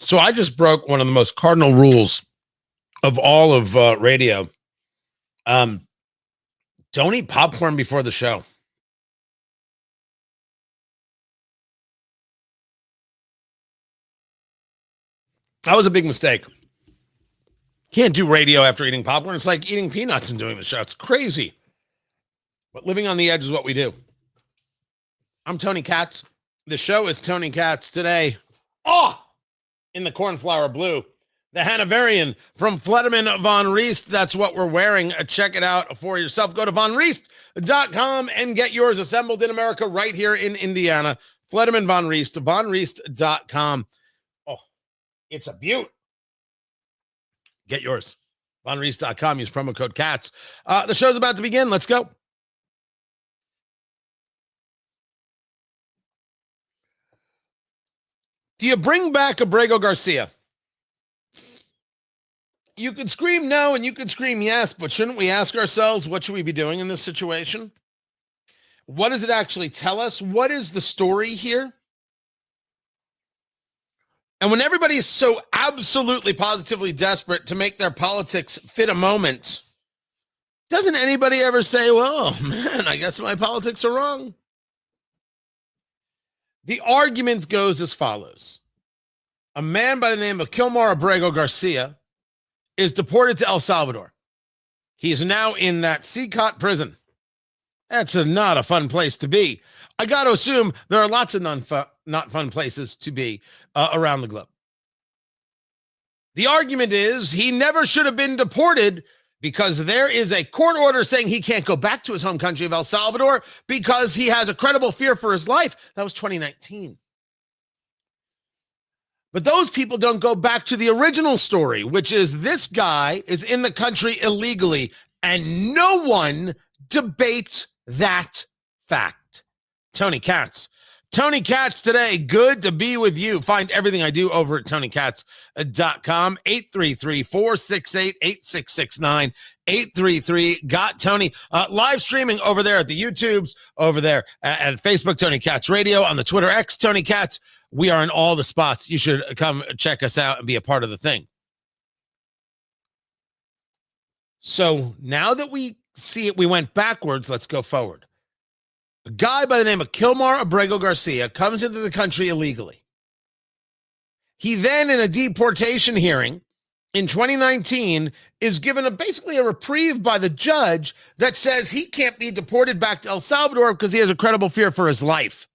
So I just broke one of the most cardinal rules of all of radio. Don't eat popcorn before the show. That was a big mistake. Can't do radio after eating popcorn. It's like eating peanuts and doing the show. It's crazy. But living on the edge is what we do. I'm Tony Katz. The show is Tony Katz today. Oh, in the cornflower blue. The Hanoverian from Flederman Von Riest. That's what we're wearing. Check it out for yourself. Go to vonriest.com and get yours assembled in America right here in Indiana. Flederman Von Riest, vonriest.com. Oh, it's a beaut. Get yours. vonriest.com. Use promo code CATS. The show's about to begin. Let's go. Do you bring back Abrego Garcia? You could scream no and you could scream yes, but shouldn't we ask ourselves, what should we be doing in this situation? What does it actually tell us? What is the story here? And when everybody is so absolutely positively desperate to make their politics fit a moment, doesn't anybody ever say, well, man, I guess my politics are wrong? The argument goes as follows. A man by the name of Kilmar Abrego Garcia is deported to El Salvador. He's now in that CCOT prison. That's not a fun place to be. I got to assume there are lots of not fun places to be around the globe. The argument is he never should have been deported because there is a court order saying he can't go back to his home country of El Salvador because he has a credible fear for his life. That was 2019. But those people don't go back to the original story, which is this guy is in the country illegally, and no one debates that fact. Tony Katz. Tony Katz today. Good to be with you. Find everything I do over at TonyKatz.com. 833-468-8669. 833-GOT-TONY. Live streaming over there at the YouTubes, over there at Facebook, Tony Katz Radio, on the Twitter X, Tony Katz. We are in all the spots. You should come check us out and be a part of the thing. So now that we see it, we went backwards. Let's go forward. A guy by the name of Kilmar Abrego Garcia comes into the country illegally. He then, in a deportation hearing in 2019, is given basically a reprieve by the judge that says he can't be deported back to El Salvador because he has a credible fear for his life.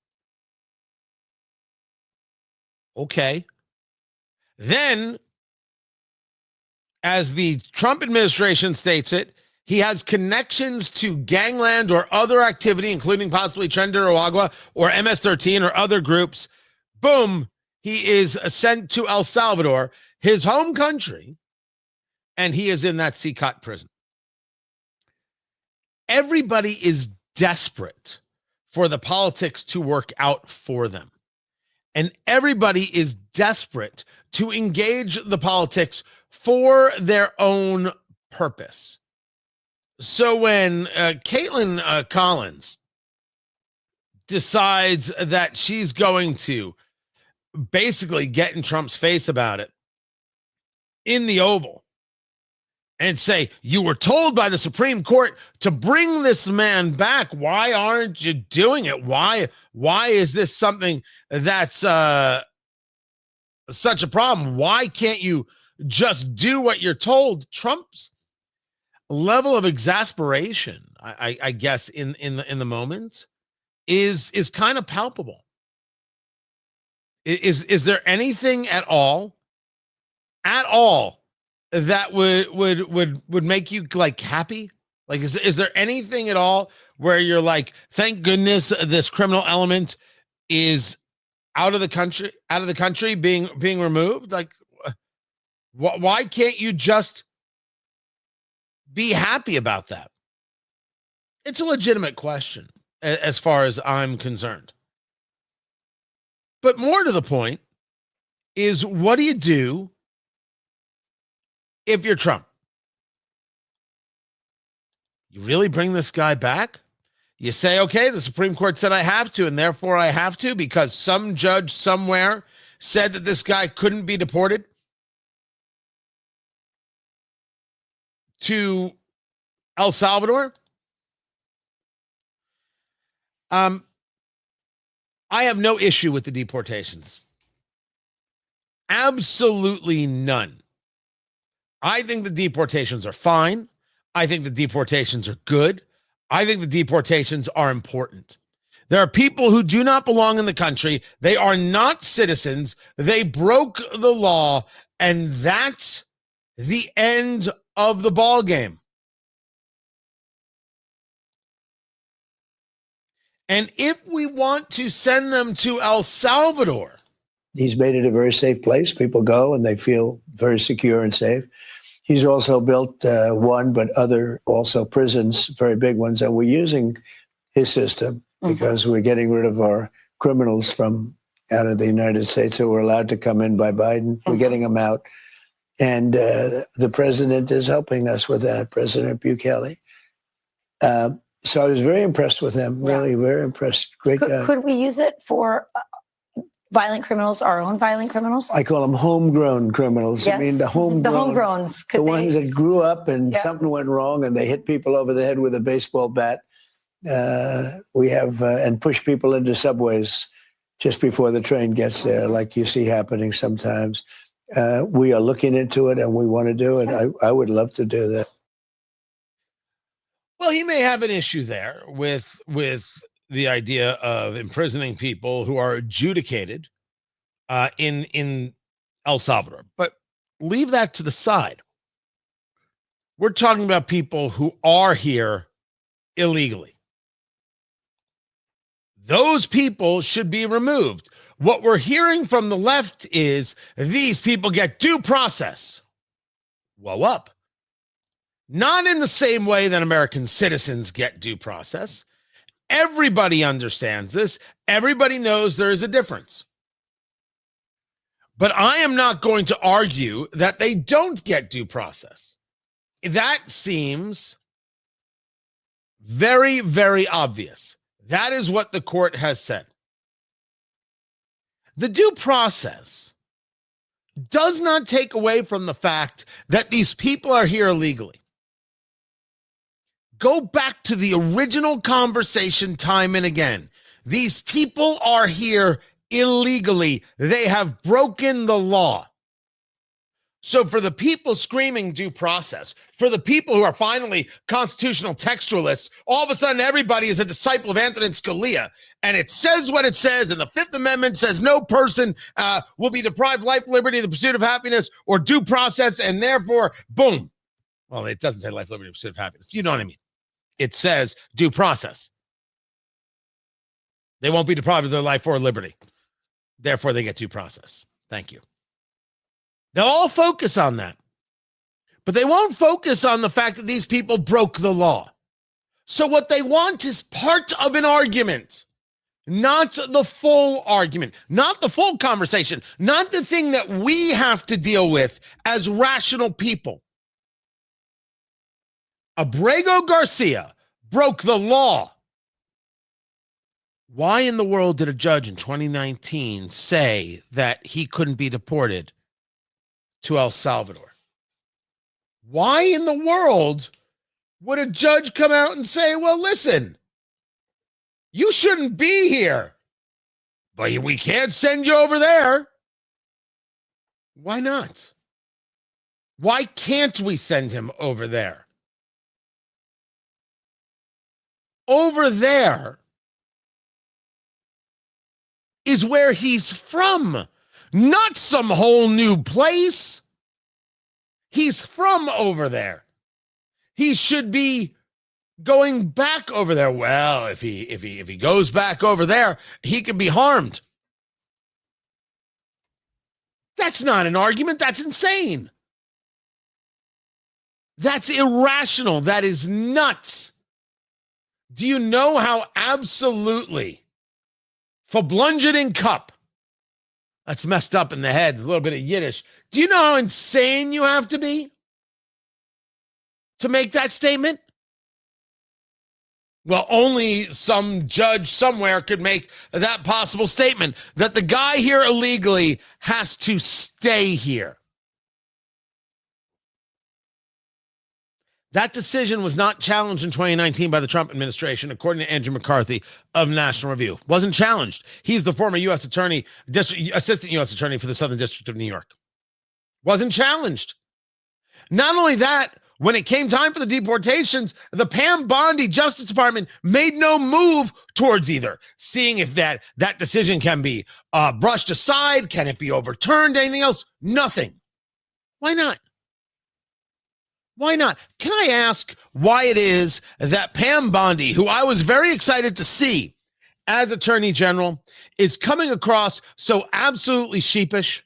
Okay. Then, as the Trump administration states it, he has connections to gangland or other activity, including possibly Tren de Aragua or MS-13 or other groups. Boom, he is sent to El Salvador, his home country, and he is in that CCOT prison. Everybody is desperate for the politics to work out for them. And everybody is desperate to engage the politics for their own purpose. So when Caitlin Collins decides that she's going to basically get in Trump's face about it in the Oval and say, you were told by the Supreme Court to bring this man back. Why aren't you doing it? Why is this something that's such a problem? Why can't you just do what you're told? Trump's level of exasperation, I guess, in the moment is kind of palpable. Is there anything at all that would make you like happy? Like, is there anything at all where you're like, thank goodness this criminal element is out of the country being removed? Like, why can't you just be happy about that? It's a legitimate question as far as I'm concerned. But more to the point is, what do you do if you're Trump? You really bring this guy back? You say, okay, the Supreme Court said I have to, and therefore I have to because some judge somewhere said that this guy couldn't be deported to El Salvador. I have no issue with the deportations. Absolutely none. I think the deportations are fine. I think the deportations are good. I think the deportations are important. There are people who do not belong in the country. They are not citizens. They broke the law, and that's the end of the ball game. And if we want to send them to El Salvador, he's made it a very safe place. People go and they feel very secure and safe. He's also built one, but other also prisons, very big ones. And we're using his system because we're getting rid of our criminals from out of the United States who were allowed to come in by Biden. We're getting them out. And the president is helping us with that, President Bukele. So I was very impressed with him, really very impressed. Great guy. Could we use it for violent criminals, our own violent criminals? I call them homegrown criminals. Yes. I mean, the homegrowns. The ones that grew up and something went wrong and they hit people over the head with a baseball bat. We have, and push people into subways just before the train gets there, like you see happening sometimes. We are looking into it and we want to do it. I would love to do that. Well, he may have an issue there with the idea of imprisoning people who are adjudicated in El Salvador, but leave that to the side. We're talking about people who are here illegally. Those people should be removed. What we're hearing from the left is these people get due process. Whoa up. Not in the same way that American citizens get due process. Everybody understands this. Everybody knows there is a difference. But I am not going to argue that they don't get due process. That seems very, very obvious. That is what the court has said. The due process does not take away from the fact that these people are here illegally. Go back to the original conversation time and again. These people are here illegally. They have broken the law. So for the people screaming due process, for the people who are finally constitutional textualists, all of a sudden everybody is a disciple of Antonin Scalia, and it says what it says, and the Fifth Amendment says no person will be deprived life, liberty, the pursuit of happiness, or due process, and therefore, boom. Well, it doesn't say life, liberty, the pursuit of happiness. You know what I mean? It says due process. They won't be deprived of their life or liberty. Therefore, they get due process. Thank you. They'll all focus on that. But they won't focus on the fact that these people broke the law. So what they want is part of an argument, not the full argument, not the full conversation, not the thing that we have to deal with as rational people. Abrego Garcia broke the law. Why in the world did a judge in 2019 say that he couldn't be deported to El Salvador? Why in the world would a judge come out and say, well, listen, you shouldn't be here, but we can't send you over there? Why not? Why can't we send him over there? Over there is where he's from, not some whole new place. He's from over there. He should be going back over there. Well, if he goes back over there, he could be harmed. That's not an argument. That's insane. That's irrational. That is nuts. Do you know how absolutely verblungering cup? That's messed up in the head, a little bit of Yiddish. Do you know how insane you have to be to make that statement? Well, only some judge somewhere could make that possible statement that the guy here illegally has to stay here. That decision was not challenged in 2019 by the Trump administration, according to Andrew McCarthy of National Review. Wasn't challenged. He's the former U.S. attorney, assistant U.S. attorney for the Southern District of New York. Wasn't challenged. Not only that, when it came time for the deportations, the Pam Bondi Justice Department made no move towards either seeing if that decision can be brushed aside, can it be overturned, anything else? Nothing. Why not? Why not? Can I ask why it is that Pam Bondi, who I was very excited to see as Attorney General, is coming across so absolutely sheepish?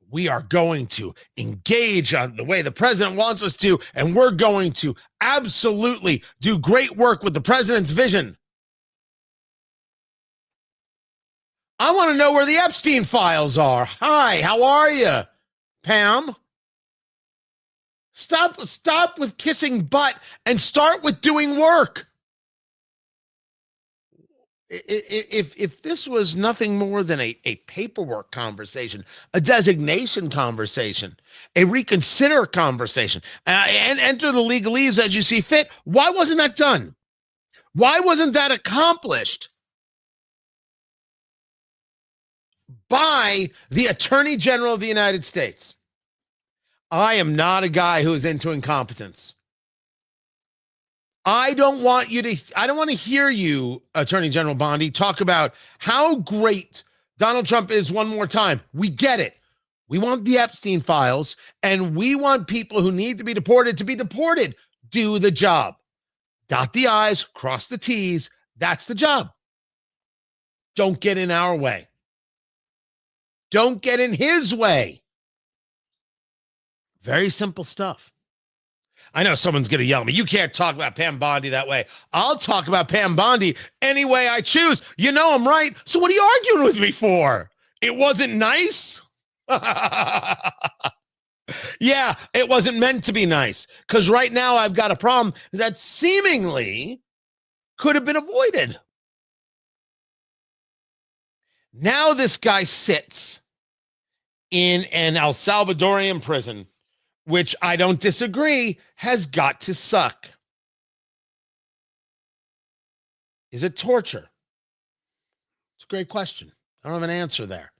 We are going to engage on the way the president wants us to, and we're going to absolutely do great work with the president's vision. I want to know where the Epstein files are. Hi, how are you, Pam? Stop with kissing butt and start with doing work. If this was nothing more than a paperwork conversation, a designation conversation, a reconsider conversation, and enter the legalese as you see fit, why wasn't that done? Why wasn't that accomplished by the Attorney General of the United States? I am not a guy who is into incompetence. I don't want to hear you, Attorney General Bondi, talk about how great Donald Trump is one more time. We get it. We want the Epstein files, and we want people who need to be deported to be deported. Do the job. Dot the I's, cross the T's. That's the job. Don't get in our way. Don't get in his way. Very simple stuff. I know someone's going to yell at me. You can't talk about Pam Bondi that way. I'll talk about Pam Bondi any way I choose. You know I'm right. So what are you arguing with me for? It wasn't nice? Yeah, it wasn't meant to be nice. Because right now I've got a problem that seemingly could have been avoided. Now this guy sits in an El Salvadorian prison, which I don't disagree, has got to suck. Is it torture? It's a great question. I don't have an answer there.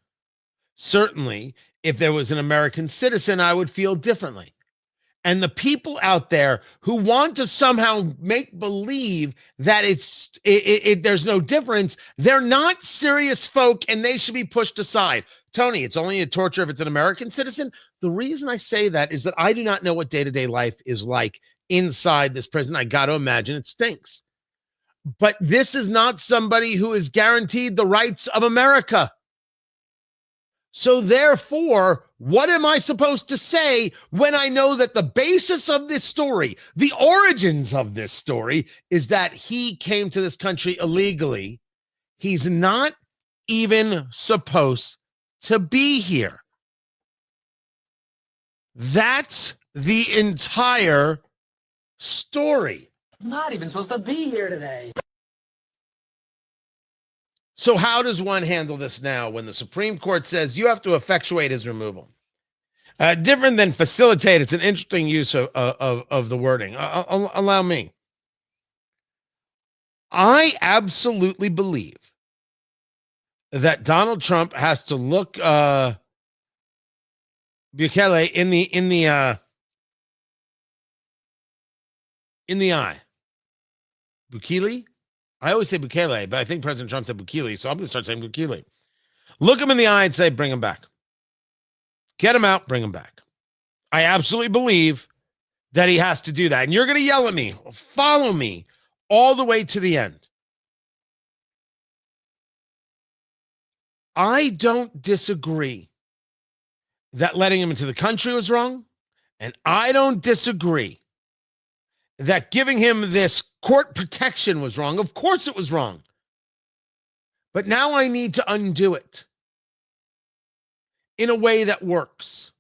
Certainly, if there was an American citizen, I would feel differently. And the people out there who want to somehow make believe that there's no difference, they're not serious folk and they should be pushed aside. Tony, it's only a torture if it's an American citizen. The reason I say that is that I do not know what day-to-day life is like inside this prison. I got to imagine it stinks. But this is not somebody who is guaranteed the rights of America. So therefore, what am I supposed to say when I know that the basis of this story, the origins of this story, is that he came to this country illegally? He's not even supposed to be here. That's the entire story. Not even supposed to be here today. So how does one handle this now when the Supreme Court says you have to effectuate his removal? Different than facilitate. It's an interesting use of the wording. Allow me. I absolutely believe that Donald Trump has to look Bukele in the eye. Bukele? I always say Bukele, but I think President Trump said Bukele, so I'm going to start saying Bukele. Look him in the eye and say, bring him back. Get him out, bring him back. I absolutely believe that he has to do that. And you're going to yell at me, follow me all the way to the end. I don't disagree that letting him into the country was wrong. And I don't disagree that giving him this court protection was wrong. Of course it was wrong. But now I need to undo it in a way that works,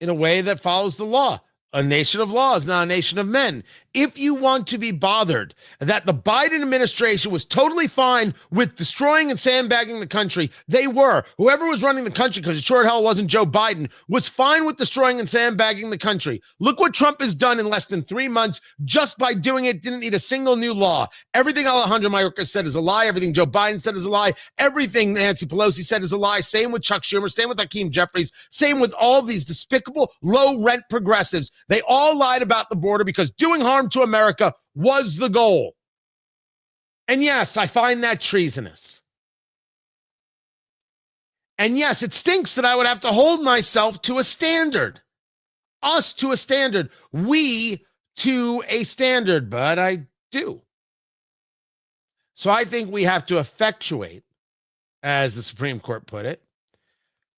in a way that follows the law. A nation of laws, not a nation of men. If you want to be bothered that the Biden administration was totally fine with destroying and sandbagging the country, they were. Whoever was running the country, because it sure hell wasn't Joe Biden, was fine with destroying and sandbagging the country. Look what Trump has done in less than 3 months just by doing it. Didn't need a single new law. Everything Alejandro Mayorkas said is a lie. Everything Joe Biden said is a lie. Everything Nancy Pelosi said is a lie. Same with Chuck Schumer. Same with Hakeem Jeffries. Same with all these despicable low-rent progressives. They all lied about the border because doing harm to America was the goal. And yes, I find that treasonous. And yes, it stinks that I would have to hold myself to a standard. Us to a standard. We to a standard, but I do. So I think we have to effectuate, as the Supreme Court put it,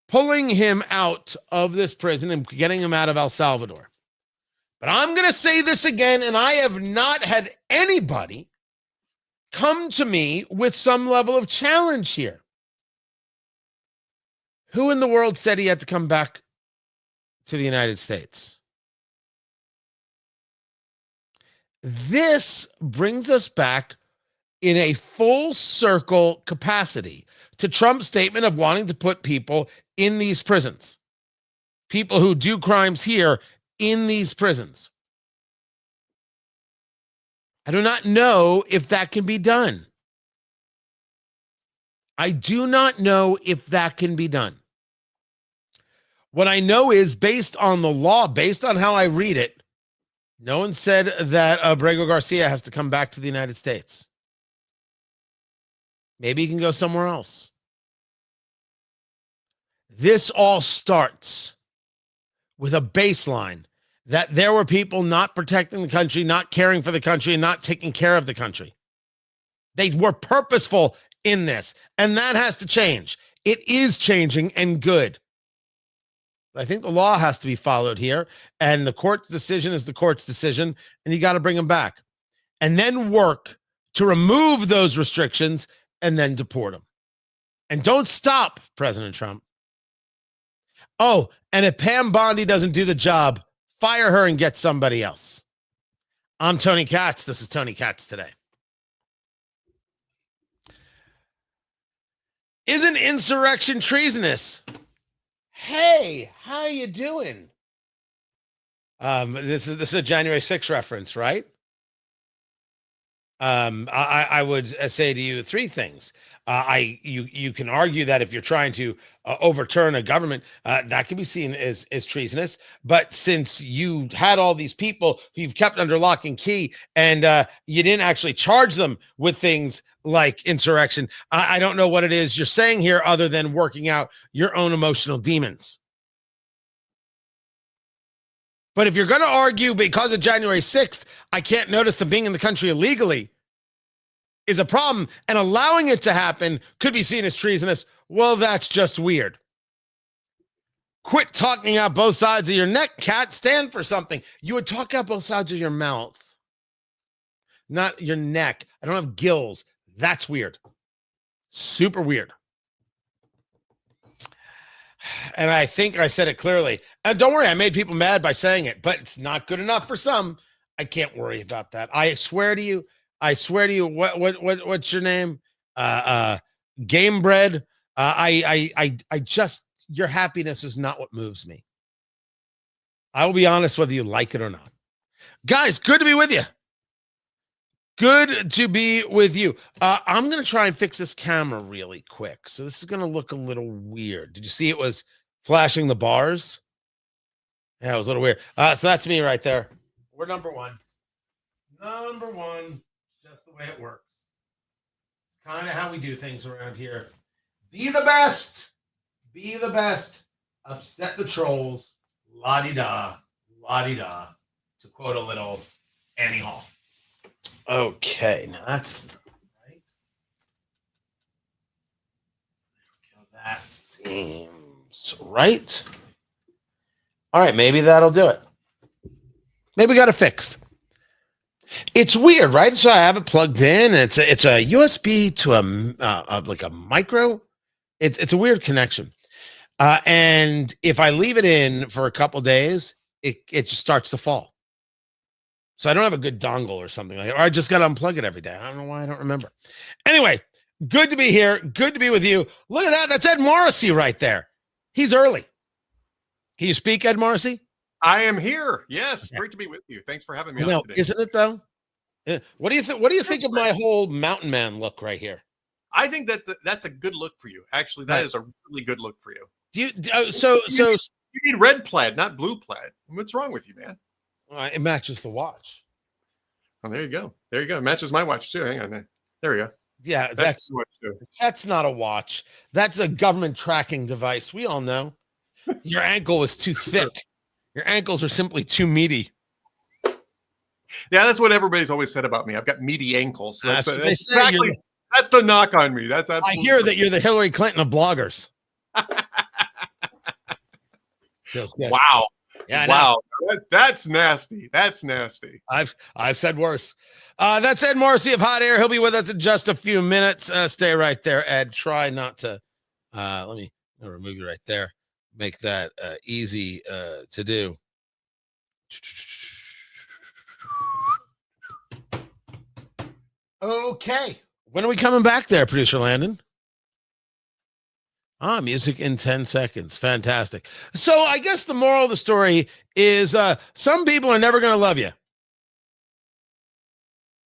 pulling him out of this prison and getting him out of El Salvador. But I'm going to say this again, and I have not had anybody come to me with some level of challenge here. Who in the world said he had to come back to the United States? This brings us back in a full circle capacity to Trump's statement of wanting to put people in these prisons. People who do crimes here in these prisons. I do not know if that can be done. I do not know if that can be done. What I know is, based on the law, based on how I read it, no one said that Abrego Garcia has to come back to the United States. Maybe he can go somewhere else. This all starts with a baseline that there were people not protecting the country, not caring for the country, and not taking care of the country. They were purposeful in this, and that has to change. It is changing, and good. But I think the law has to be followed here, and the court's decision is the court's decision, and you got to bring them back. And then work to remove those restrictions and then deport them. And don't stop, President Trump. Oh, and if Pam Bondi doesn't do the job, fire her and get somebody else. I'm Tony Katz. This is Tony Katz Today. Isn't insurrection treasonous? Hey, how you doing? This is a January 6th reference, right? I would say to you three things. You can argue that if you're trying to overturn a government, that can be seen as treasonous. But since you had all these people who you've kept under lock and key, and you didn't actually charge them with things like insurrection, I don't know what it is you're saying here other than working out your own emotional demons. But if you're going to argue because of January 6th, I can't notice them being in the country illegally is a problem, and allowing it to happen could be seen as treasonous, well, that's just weird. Quit talking out both sides of your neck, Cat. Stand for something. You would talk out both sides of your mouth, not your neck. I don't have gills. That's weird. Super weird. And I think I said it clearly. And don't worry, I made people mad by saying it, but it's not good enough for some. I can't worry about that. I swear to you, what's your name? Game Bread. I just, your happiness is not what moves me. I will be honest whether you like it or not. Guys, good to be with you. Good to be with you. I'm going to try and fix this camera really quick. So this is going to look a little weird. Did you see it was flashing the bars? Yeah, it was a little weird. So that's me right there. We're number one. Number one. Just the way it works. It's kind of how we do things around here. Be the best. Be the best. Upset the trolls. La-di-da. La-di-da. To quote a little Annie Hall. Okay, now that's not right. That seems right. All right, maybe that'll do it. Maybe we got it fixed. It's weird, right? So I have it plugged in. And it's a USB to a like a micro. It's a weird connection. And if I leave it in for a couple days, it just starts to fall. So I don't have a good dongle or something like that. Or I just got to unplug it every day. I don't know why. I don't remember. Anyway, good to be here. Good to be with you. Look at that. That's Ed Morrissey right there. He's early. Can you speak, Ed Morrissey? I am here. Yes. Great to be with you. Thanks for having me on today. Isn't it though? What do you think? What do you think of my whole mountain man look right here? I think that's a good look for you. Actually, that is a really good look for you. Do you? So you need red plaid, not blue plaid. What's wrong with you, man? It matches the watch. Oh, there you go. There you go. It matches my watch too. Hang on. There we go. Yeah, that's not a watch. That's a government tracking device. We all know. Your ankle is too thick. Your ankles are simply too meaty. Yeah, that's what everybody's always said about me. I've got meaty ankles. So that's the knock on me. That's absolutely. I hear that you're the Hillary Clinton of bloggers. Feels good. Wow. Yeah. Wow. That's nasty. That's nasty. I've said worse. That's Ed Morrissey of Hot Air. He'll be with us in just a few minutes. Stay right there, Ed. Try not to. Let me remove you right there. Make that easy to do. Okay. When are we coming back there, producer Landon? Music in 10 seconds. Fantastic. So I guess the moral of the story is some people are never going to love you.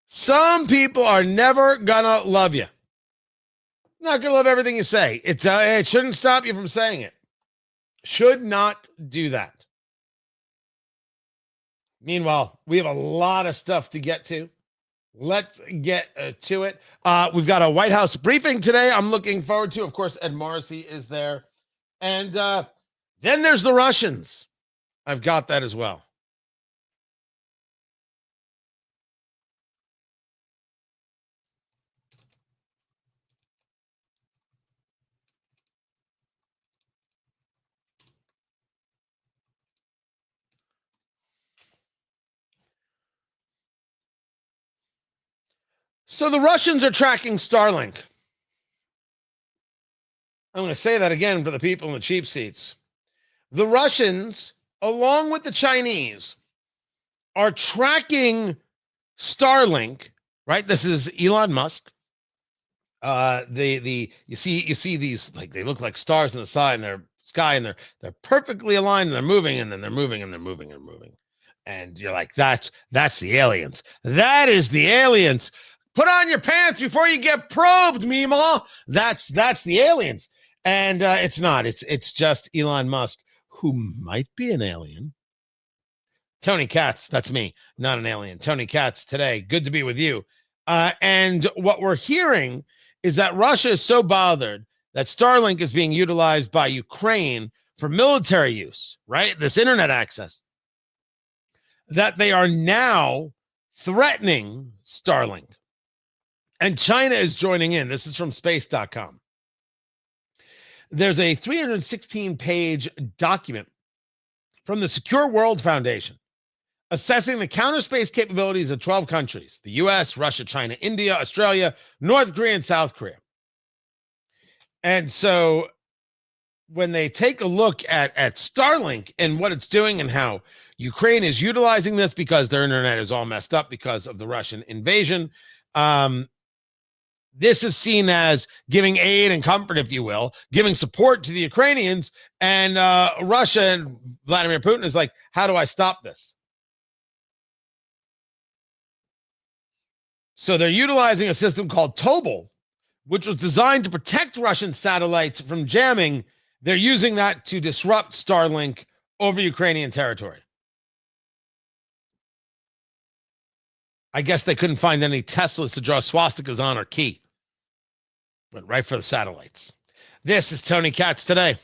Some people are never going to love you. Not going to love everything you say. It shouldn't stop you from saying it. Should not do that. Meanwhile, we have a lot of stuff to get to. Let's get to it. We've got a White House briefing today I'm looking forward to. Of course, Ed Morrissey is there. And then there's the Russians. I've got that as well. So the Russians are tracking Starlink. I'm going to say that again for the people in the cheap seats. The Russians, along with the Chinese, are tracking Starlink, right? This is Elon Musk. You see these, like, they look like stars in the sky, and they're perfectly aligned, and they're moving, and then they're moving, and they're moving, and moving. And you're like, that's the aliens. That is the aliens. Put on your pants before you get probed, Mima. That's the aliens. And it's not. It's just Elon Musk, who might be an alien. Tony Katz, that's me, not an alien. Tony Katz today. Good to be with you. And what we're hearing is that Russia is so bothered that Starlink is being utilized by Ukraine for military use, right? This internet access, that they are now threatening Starlink. And China is joining in. This is from space.com. There's a 316-page document from the Secure World Foundation assessing the counter space capabilities of 12 countries: the US, Russia, China, India, Australia, North Korea, and South Korea. And so when they take a look at Starlink and what it's doing and how Ukraine is utilizing this because their internet is all messed up because of the Russian invasion, this is seen as giving aid and comfort, if you will, giving support to the Ukrainians. And Russia and Vladimir Putin is like, how do I stop this? So they're utilizing a system called Tobel, which was designed to protect Russian satellites from jamming. They're using that to disrupt Starlink over Ukrainian territory. I guess they couldn't find any Teslas to draw swastikas on or key. Went right for the satellites. This is Tony Katz today.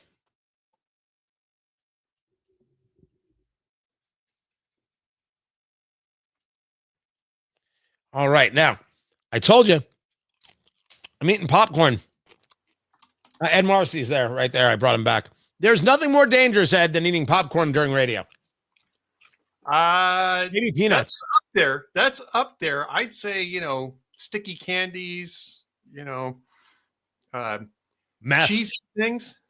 All right. Now, I told you, I'm eating popcorn. Ed Morrissey's there, right there. I brought him back. There's nothing more dangerous, Ed, than eating popcorn during radio. Maybe peanuts. That's up there. I'd say, sticky candies, Meth. cheesy things.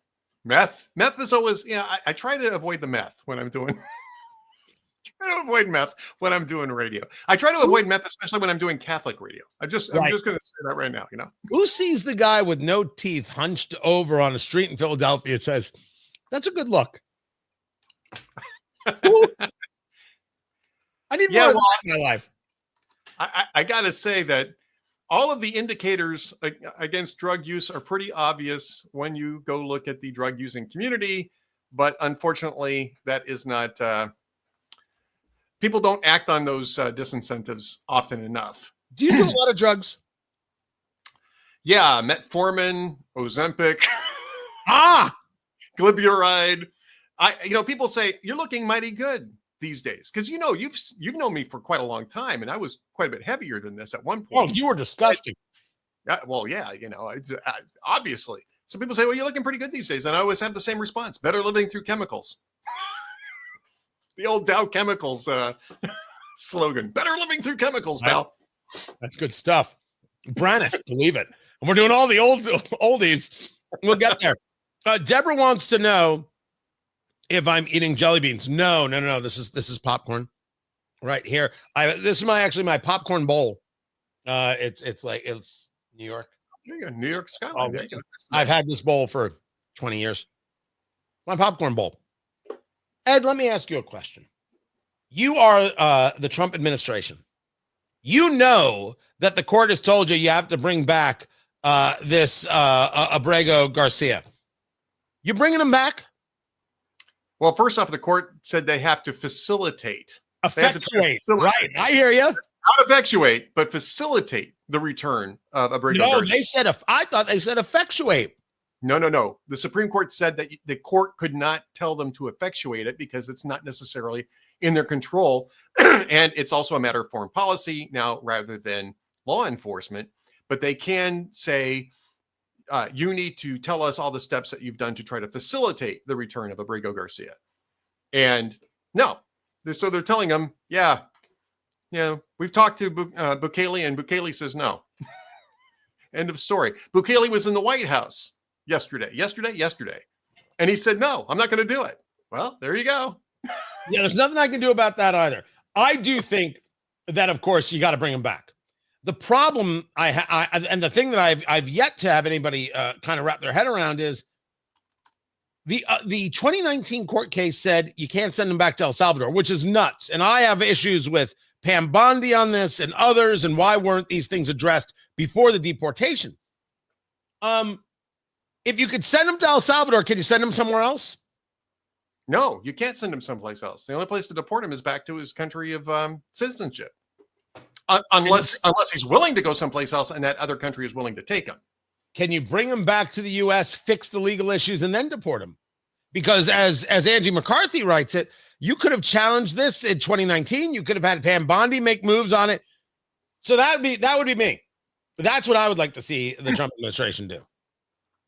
Meth is always, I try to avoid the meth when I'm doing. try to avoid meth when I'm doing radio. I try to avoid meth, especially when I'm doing Catholic radio. I'm just going to say that right now. Who sees the guy with no teeth hunched over on a street in Philadelphia and says, "That's a good look"? I need more of that in my life. I got to say that all of the indicators against drug use are pretty obvious when you go look at the drug using community. But unfortunately, that is not, people don't act on those disincentives often enough. Do you do a lot of drugs? Yeah, metformin, Ozempic, glyburide. People say you're looking mighty good these days because you've known me for quite a long time, and I was quite a bit heavier than this at one point. Oh, you were disgusting. It's obviously. So people say, "Well, you're looking pretty good these days," and I always have the same response: "Better living through chemicals." The old Dow Chemicals slogan: "Better living through chemicals, pal." That's good stuff. Brannish, believe it. And we're doing all the oldies. We'll get there. Deborah wants to know if I'm eating jelly beans. No. This is popcorn right here. This is my popcorn bowl. It's New York. There you go, New York skyline. There you go. I've had this bowl for 20 years. My popcorn bowl. Ed, let me ask you a question. You are the Trump administration. You know that the court has told you have to bring back this Abrego Garcia. You bringing him back? Well, first off, the court said they have to facilitate. Effectuate. Right. I hear you. Not effectuate, but facilitate the return of Abrego Garcia. I thought they said effectuate. No. The Supreme Court said that the court could not tell them to effectuate it because it's not necessarily in their control. And it's also a matter of foreign policy now rather than law enforcement. But they can say, you need to tell us all the steps that you've done to try to facilitate the return of Abrego Garcia. And no. So they're telling them, we've talked to Bukele, and Bukele says no. End of story. Bukele was in the White House yesterday. And he said, no, I'm not going to do it. Well, there you go. Yeah, there's nothing I can do about that either. I do think that, of course, you got to bring him back. The problem and the thing that I've yet to have anybody kind of wrap their head around is the 2019 court case said you can't send him back to El Salvador, which is nuts. And I have issues with Pam Bondi on this and others, and why weren't these things addressed before the deportation? If you could send him to El Salvador, can you send him somewhere else? No, you can't send him someplace else. The only place to deport him is back to his country of citizenship. Unless he's willing to go someplace else and that other country is willing to take him. Can you bring him back to the U.S., fix the legal issues, and then deport him? Because as Angie McCarthy writes it, you could have challenged this in 2019. You could have had Pam Bondi make moves on it. So that would be me. That's what I would like to see the Trump administration do.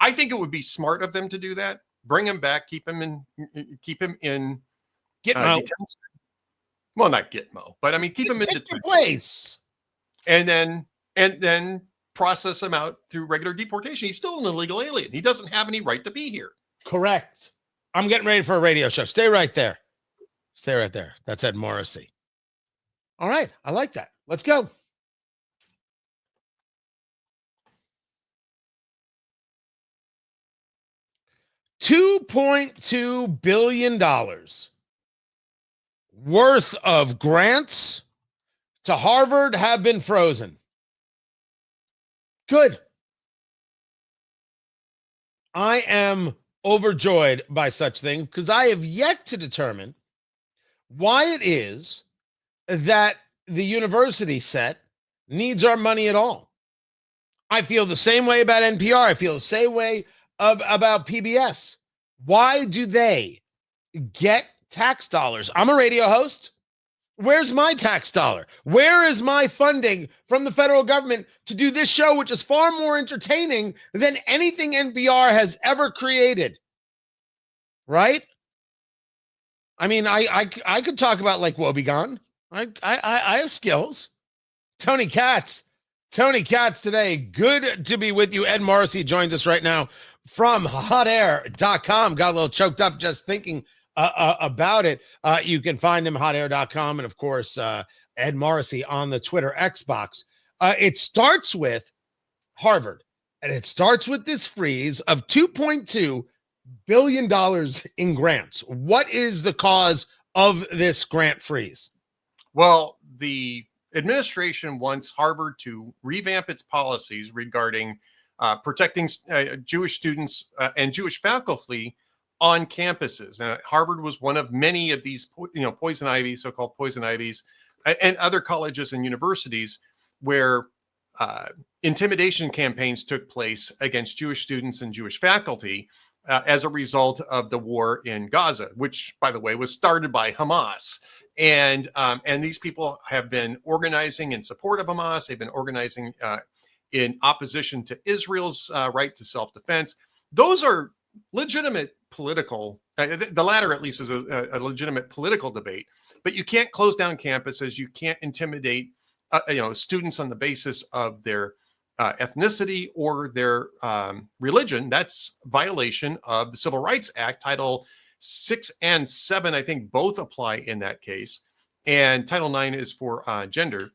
I think it would be smart of them to do that. Bring him back, keep him in Gitmo. Well, not Gitmo, but I mean, keep him in detention place, and then process him out through regular deportation. He's still an illegal alien. He doesn't have any right to be here. Correct. I'm getting ready for a radio show. Stay right there. That's Ed Morrissey. All right, I like that. Let's go. $2.2 billion worth of grants to Harvard have been frozen. Good. I am overjoyed by such things because I have yet to determine why it is that the university set needs our money at all. I feel the same way about NPR. I feel the same way about PBS. Why do they get tax dollars? I'm a radio host. Where's my tax dollar? Where is my funding from the federal government to do this show, which is far more entertaining than anything NPR has ever created? Right? I mean, I could talk about like Woebegone. I have skills. Tony Katz today. Good to be with you. Ed Morrissey joins us right now from hotair.com. Got a little choked up just thinking about it. You can find them hotair.com and of course Ed Morrissey on the Twitter Xbox. It starts with Harvard, and it starts with this freeze of $2.2 billion in grants. What is the cause of this grant freeze? Well, the administration wants Harvard to revamp its policies regarding protecting Jewish students and Jewish faculty on campuses. Harvard was one of many of these, poison ivies, so-called poison ivies, and other colleges and universities where intimidation campaigns took place against Jewish students and Jewish faculty as a result of the war in Gaza, which, by the way, was started by Hamas. And these people have been organizing in support of Hamas. They've been organizing in opposition to Israel's right to self-defense. Those are legitimate political, the latter at least is a legitimate political debate, but you can't close down campuses. You can't intimidate students on the basis of their ethnicity or their religion. That's violation of the Civil Rights Act. Title 6 and 7, I think both apply in that case. And Title 9 is for gender.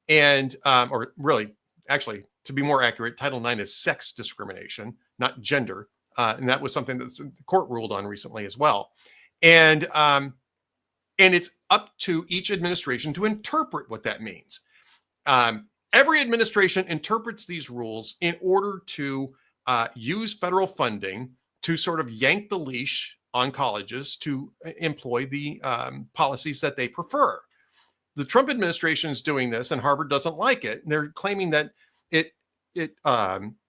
And, or really, actually, to be more accurate, Title 9 is sex discrimination, not gender. And that was something that the court ruled on recently as well. And it's up to each administration to interpret what that means. Every administration interprets these rules in order to use federal funding to sort of yank the leash on colleges to employ the policies that they prefer. The Trump administration is doing this, and Harvard doesn't like it. They're claiming that it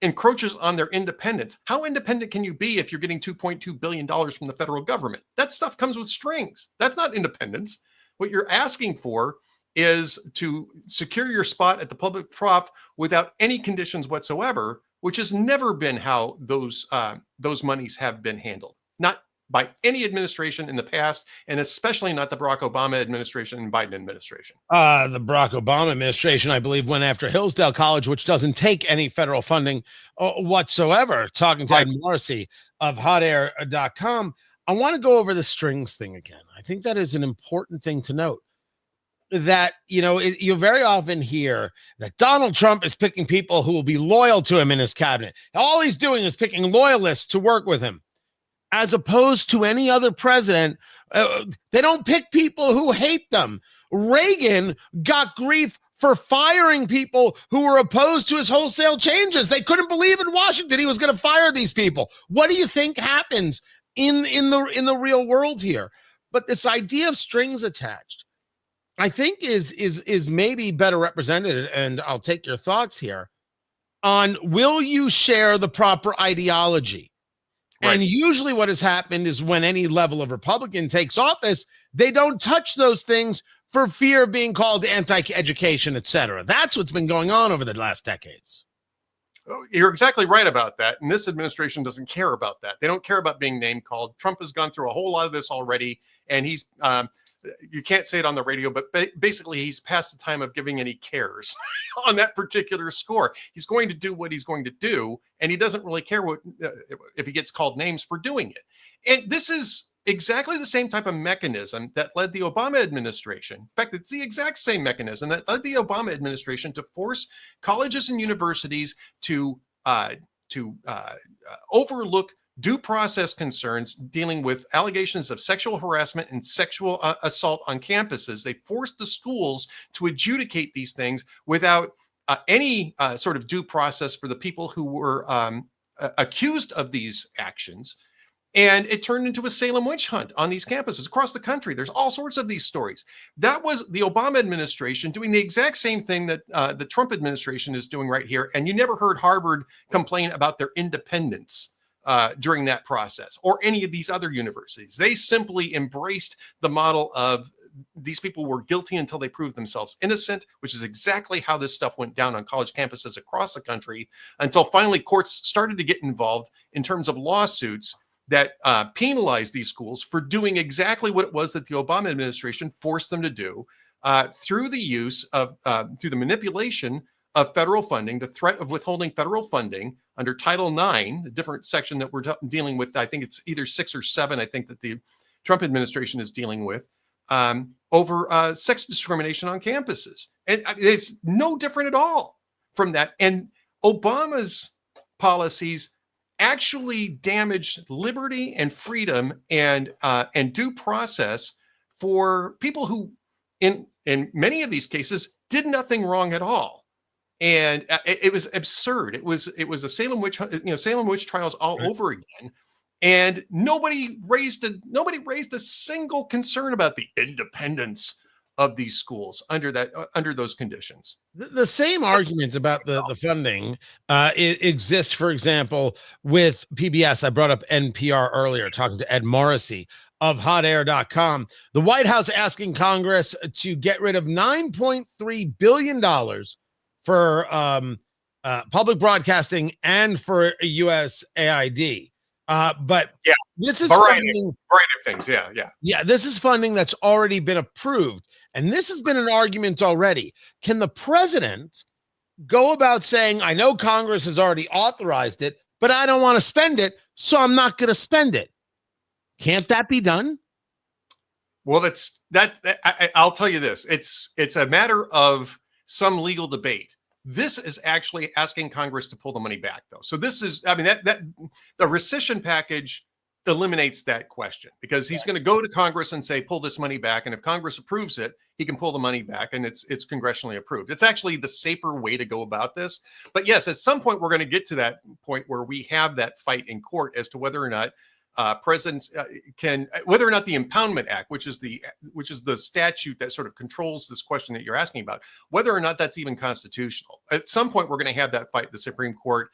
encroaches on their independence. How independent can you be if you're getting $2.2 billion from the federal government? That stuff comes with strings. That's not independence. What you're asking for is to secure your spot at the public trough without any conditions whatsoever, which has never been how those monies have been handled. Not by any administration in the past, and especially not the Barack Obama administration and Biden administration. The Barack Obama administration, I believe, went after Hillsdale College, which doesn't take any federal funding whatsoever. Talking to Ed Morrissey of hotair.com, I want to go over the strings thing again. I think that is an important thing to note. That, you very often hear that Donald Trump is picking people who will be loyal to him in his cabinet. All he's doing is picking loyalists to work with him, as opposed to any other president. They don't pick people who hate them. Reagan got grief for firing people who were opposed to his wholesale changes. They couldn't believe in Washington he was going to fire these people. What do you think happens in the real world here? But this idea of strings attached, I think is maybe better represented, and I'll take your thoughts here, on will you share the proper ideology? Right. And usually what has happened is when any level of Republican takes office, they don't touch those things for fear of being called anti-education, et cetera. That's what's been going on over the last decades. You're exactly right about that. And this administration doesn't care about that. They don't care about being name called. Trump has gone through a whole lot of this already, and he's you can't say it on the radio, but basically he's past the time of giving any cares on that particular score. He's going to do what he's going to do, and he doesn't really care what if he gets called names for doing it. And this is exactly the same type of mechanism that led the Obama administration. In fact, it's the exact same mechanism that led the Obama administration to force colleges and universities to overlook due process concerns dealing with allegations of sexual harassment and sexual assault on campuses. They forced the schools to adjudicate these things without any sort of due process for the people who were accused of these actions. And it turned into a Salem witch hunt on these campuses across the country. There's all sorts of these stories. That was the Obama administration doing the exact same thing that the Trump administration is doing right here. And you never heard Harvard complain about their independence during that process, or any of these other universities. They simply embraced the model of these people were guilty until they proved themselves innocent, which is exactly how this stuff went down on college campuses across the country, until finally courts started to get involved in terms of lawsuits that penalized these schools for doing exactly what it was that the Obama administration forced them to do through the use of, through the manipulation of federal funding, the threat of withholding federal funding under Title 9, the different section that we're dealing with. I think it's either 6 or 7. I think that the Trump administration is dealing with over sex discrimination on campuses. And it's no different at all from that. And Obama's policies actually damaged liberty and freedom and due process for people who, in many of these cases, did nothing wrong at all. And it was absurd. It was a Salem witch trials all over again. And nobody raised a single concern about the independence of these schools under those conditions. The same argument about the funding it exists, for example, with PBS. I brought up NPR earlier, talking to Ed Morrissey of hotair.com. The White House asking Congress to get rid of $9.3 billion for public broadcasting and for USAID. But yeah, this is variety of things. Yeah. This is funding that's already been approved. And this has been an argument already. Can the president go about saying, I know Congress has already authorized it, but I don't want to spend it, so I'm not going to spend it? Can't that be done? Well, I'll tell you this. It's a matter of some legal debate. This is actually asking Congress to pull the money back, though. So this is, that the rescission package eliminates that question, because he's going to go to Congress and say, pull this money back. And if Congress approves it, he can pull the money back, and it's congressionally approved. It's actually the safer way to go about this. But yes, at some point, we're going to get to that point where we have that fight in court as to whether or not presidents whether or not the Impoundment Act, which is the statute that sort of controls this question that you're asking about, whether or not that's even constitutional. At some point, we're going to have that fight in the Supreme Court.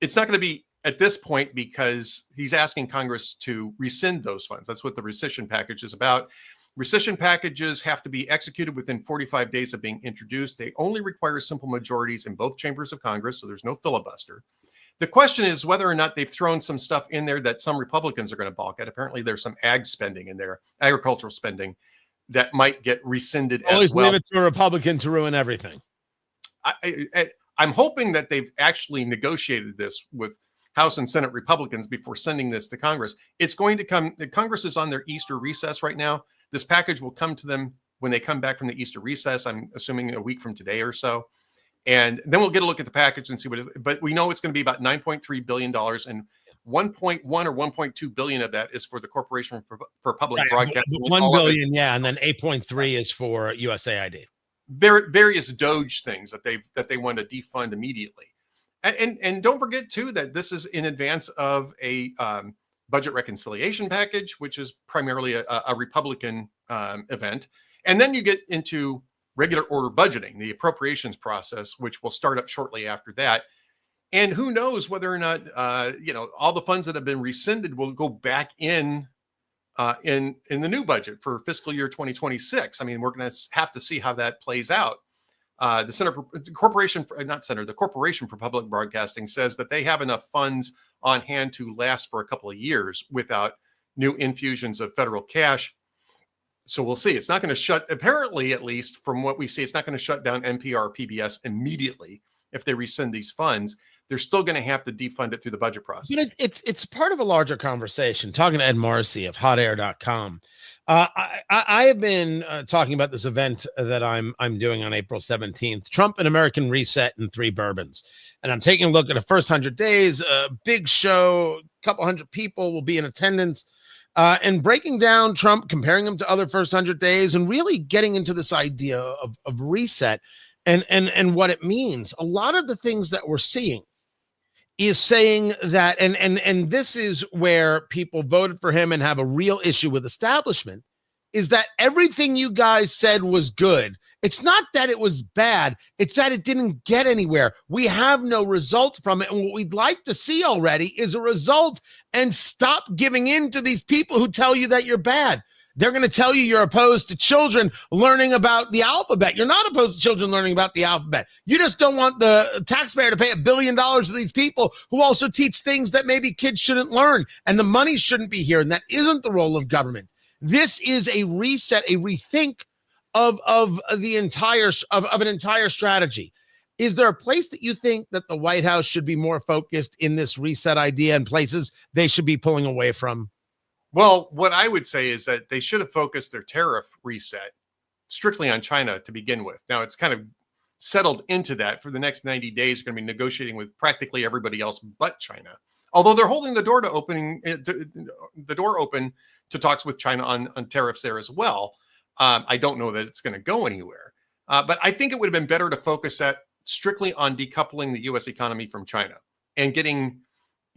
It's not going to be at this point, because he's asking Congress to rescind those funds. That's what the rescission package is about. Rescission packages have to be executed within 45 days of being introduced. They only require simple majorities in both chambers of Congress, so there's no filibuster. The question is whether or not they've thrown some stuff in there that some Republicans are going to balk at. Apparently, there's some ag spending in there, agricultural spending, that might get rescinded Always as well. leave it to a Republican to ruin everything. I'm hoping that they've actually negotiated this with House and Senate Republicans before sending this to Congress. It's going to come. Congress is on their Easter recess right now. This package will come to them when they come back from the Easter recess. I'm assuming a week from today or so. And then we'll get a look at the package and see but we know it's going to be about $9.3 billion, and 1.1 or 1.2 billion of that is for the Corporation for Public Broadcasting. 1 billion, and then 8.3 is for USAID. Various Doge things that they want to defund immediately. And don't forget too that this is in advance of a budget reconciliation package, which is primarily a Republican event. And then you get into regular order budgeting, the appropriations process, which will start up shortly after that. And who knows whether or not all the funds that have been rescinded will go back in the new budget for fiscal year 2026. I mean, we're going to have to see how that plays out. The Corporation for Public Broadcasting says that they have enough funds on hand to last for a couple of years without new infusions of federal cash. So we'll see. It's not going to apparently, at least from what we see, it's not going to shut down NPR, PBS immediately if they rescind these funds. They're still going to have to defund it through the budget process. But it's part of a larger conversation. Talking to Ed Morrissey of hotair.com. I have been talking about this event that I'm doing on April 17th, Trump, an American Reset in 3 bourbons. And I'm taking a look at the first 100 days, a big show, a couple hundred people will be in attendance, and breaking down Trump, comparing him to other first 100 days, and really getting into this idea of reset and what it means. A lot of the things that we're seeing is saying that, and this is where people voted for him and have a real issue with establishment, is that everything you guys said was good. It's not that it was bad. It's that it didn't get anywhere. We have no result from it. And what we'd like to see already is a result, and stop giving in to these people who tell you that you're bad. They're going to tell you you're opposed to children learning about the alphabet. You're not opposed to children learning about the alphabet. You just don't want the taxpayer to pay $1 billion to these people who also teach things that maybe kids shouldn't learn, and the money shouldn't be here. And that isn't the role of government. This is a reset, a rethink of the entire of an entire strategy. Is there a place that you think that the White House should be more focused in this reset idea, and places they should be pulling away from? Well, what I would say is that they should have focused their tariff reset strictly on China to begin with. Now it's kind of settled into that. For the next 90 days, they're going to be negotiating with practically everybody else but China. Although they're holding the door open to talks with China on tariffs there as well. I don't know that it's going to go anywhere. But I think it would have been better to focus that strictly on decoupling the U.S. economy from China and getting,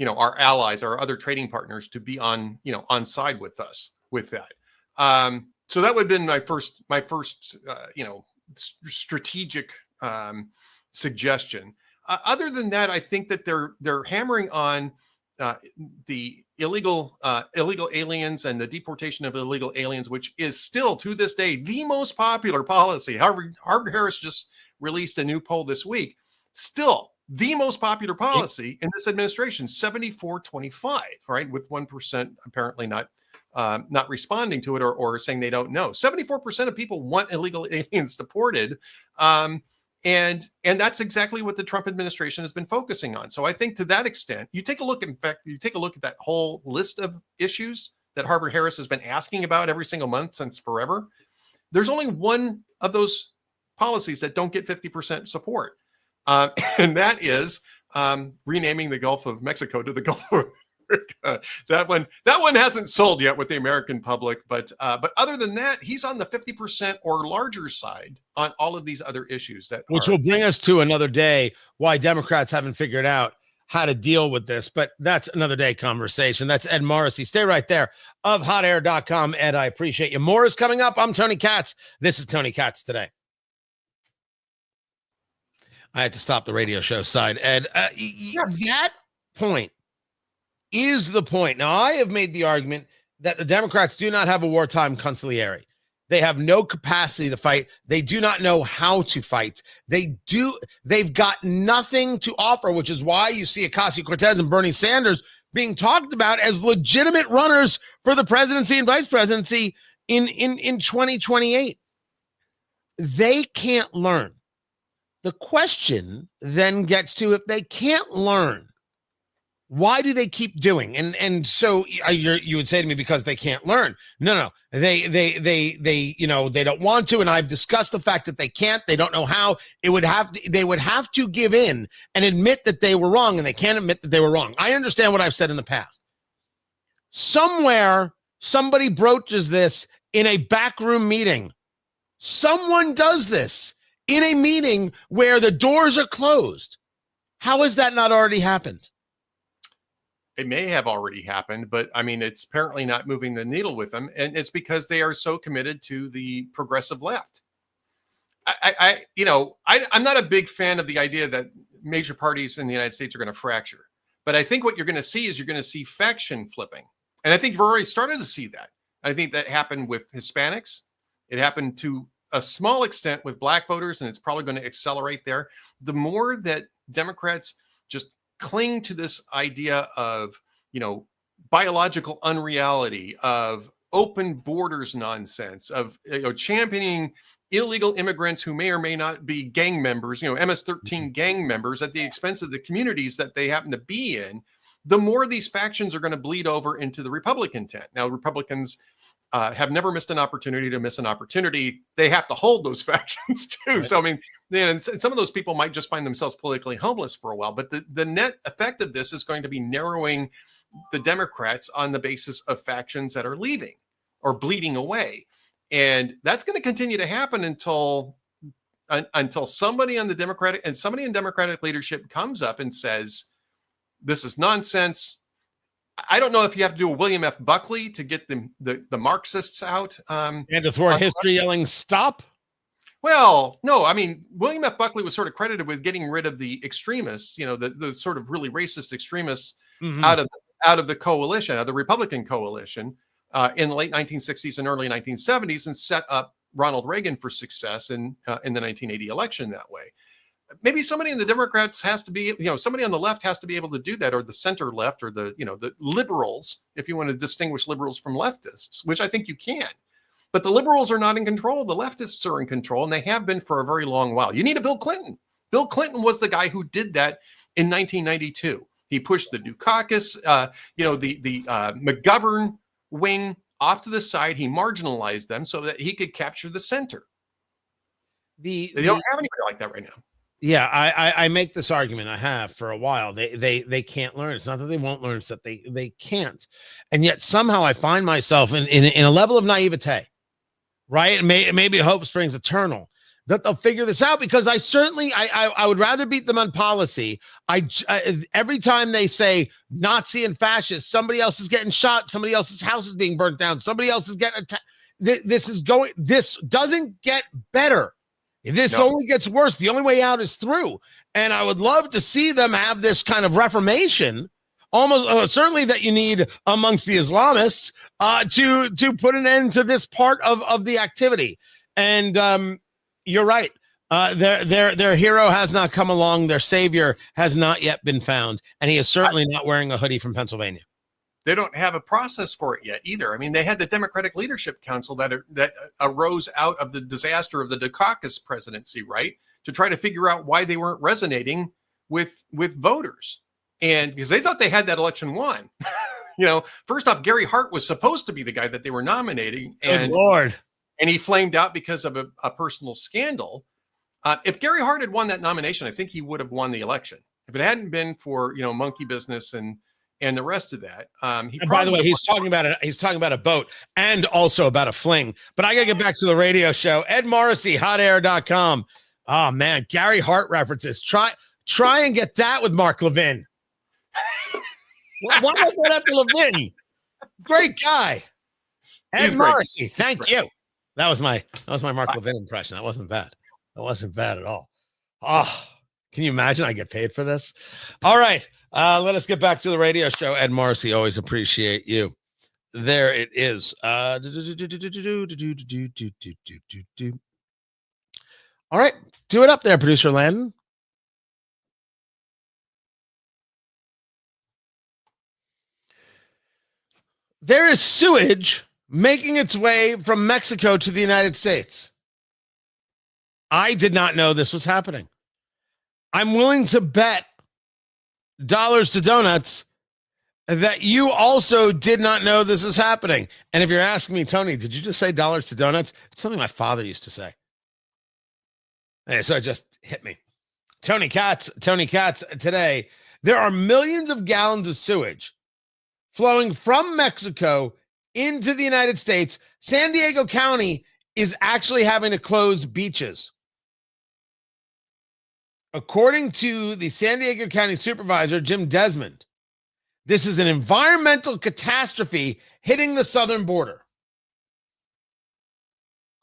our allies, our other trading partners to be on side with us with that. So that would have been my first strategic suggestion. Other than that, I think that they're hammering on the illegal aliens and the deportation of illegal aliens, which is still to this day the most popular policy. Harvard-Harris just released a new poll this week. Still the most popular policy in this administration, 74-25, right? With 1% apparently not responding to it or saying they don't know. 74% of people want illegal aliens deported. And that's exactly what the Trump administration has been focusing on. So I think to that extent, you take a look at that whole list of issues that Harvard-Harris has been asking about every single month since forever. There's only one of those policies that don't get 50% support. And that is renaming the Gulf of Mexico to the Gulf of America. That one hasn't sold yet with the American public, but other than that, he's on the 50% or larger side on all of these other issues which will bring us to another day why Democrats haven't figured out how to deal with this, but that's another day conversation. That's Ed Morrissey. Stay right there of hotair.com. Ed, I appreciate you. More is coming up. I'm Tony Katz. This is Tony Katz Today. I had to stop the radio show side. Ed, that point is the point. Now, I have made the argument that the Democrats do not have a wartime consigliere. They have no capacity to fight. They do not know how to fight. They've got nothing to offer, which is why you see Ocasio-Cortez and Bernie Sanders being talked about as legitimate runners for the presidency and vice presidency in 2028. They can't learn. The question then gets to, if they can't learn, why do they keep doing? And so you would say to me, because they can't learn. No, they don't want to. And I've discussed the fact that they can't. They don't know how. They would have to give in and admit that they were wrong, and they can't admit that they were wrong. I understand what I've said in the past. Somewhere, somebody broaches this in a backroom meeting. Someone does this in a meeting where the doors are closed. How has that not already happened? It may have already happened, but I mean, it's apparently not moving the needle with them. And it's because they are so committed to the progressive left. I'm not a big fan of the idea that major parties in the United States are going to fracture. But I think what you're going to see is faction flipping. And I think you've already started to see that. I think that happened with Hispanics. It happened to a small extent with black voters, and it's probably going to accelerate there. The more that Democrats just cling to this idea of, biological unreality, of open borders nonsense, of championing illegal immigrants who may or may not be gang members, MS-13 gang members at the expense of the communities that they happen to be in, the more these factions are going to bleed over into the Republican tent. Now, Republicans have never missed an opportunity to miss an opportunity. They have to hold those factions too. Right. So, I mean, and some of those people might just find themselves politically homeless for a while, but the net effect of this is going to be narrowing the Democrats on the basis of factions that are leaving or bleeding away. And that's going to continue to happen until somebody on the Democratic and somebody in Democratic leadership comes up and says, this is nonsense. I don't know if you have to do a William F. Buckley to get the Marxists out. And to throw history yelling, stop? Well, no, I mean, William F. Buckley was sort of credited with getting rid of the extremists, the sort of really racist extremists out of the coalition, out of the Republican coalition in the late 1960s and early 1970s, and set up Ronald Reagan for success in the 1980 election that way. Maybe somebody in the Democrats has to be, somebody on the left has to be able to do that, or the center left, or the liberals, if you want to distinguish liberals from leftists, which I think you can. But the liberals are not in control. The leftists are in control, and they have been for a very long while. You need a Bill Clinton. Bill Clinton was the guy who did that in 1992. He pushed the Dukakis. The McGovern wing off to the side. He marginalized them so that he could capture the center. They don't have anybody like that right now. Yeah, I make this argument. I have for a while. They can't learn. It's not that they won't learn; it's that they can't. And yet somehow I find myself in a level of naivete, right? Maybe hope springs eternal, that they'll figure this out, because I would rather beat them on policy. Every time they say Nazi and fascist, somebody else is getting shot, somebody else's house is being burnt down, somebody else is getting attacked. This doesn't get better. This only gets worse. The only way out is through. And I would love to see them have this kind of reformation, almost certainly that you need amongst the Islamists, to put an end to this part of the activity. And you're right. Their hero has not come along. Their savior has not yet been found. And he is certainly not wearing a hoodie from Pennsylvania. They don't have a process for it yet either. I mean, they had the Democratic Leadership Council that arose out of the disaster of the Dukakis presidency, right? To try to figure out why they weren't resonating with voters. And because they thought they had that election won. First off, Gary Hart was supposed to be the guy that they were nominating. And, Good Lord. And he flamed out because of a personal scandal. If Gary Hart had won that nomination, I think he would have won the election. If it hadn't been for, monkey business and the rest of that. And by the way, he's talking about a boat and also about a fling. But I got to get back to the radio show. Ed Morrissey, hotair.com. Oh, man, Gary Hart references. Try and get that with Mark Levin. Why not go after Levin? Great guy. Ed Morrissey, thank you. That was my Mark Levin impression. That wasn't bad. That wasn't bad at all. Oh, can you imagine I get paid for this? All right. Let us get back to the radio show. Ed Morrissey, always appreciate you. There it is. All right. Do it up there, producer Landon. There is sewage making its way from Mexico to the United States. I did not know this was happening. I'm willing to bet dollars to donuts that you also did not know this is happening. And if you're asking me, Tony, did you just say dollars to donuts? It's something my father used to say. And so it just hit me. Tony Katz today. There are millions of gallons of sewage flowing from Mexico into the United States. San Diego County is actually having to close beaches. According to the San Diego County Supervisor, Jim Desmond, this is an environmental catastrophe hitting the southern border.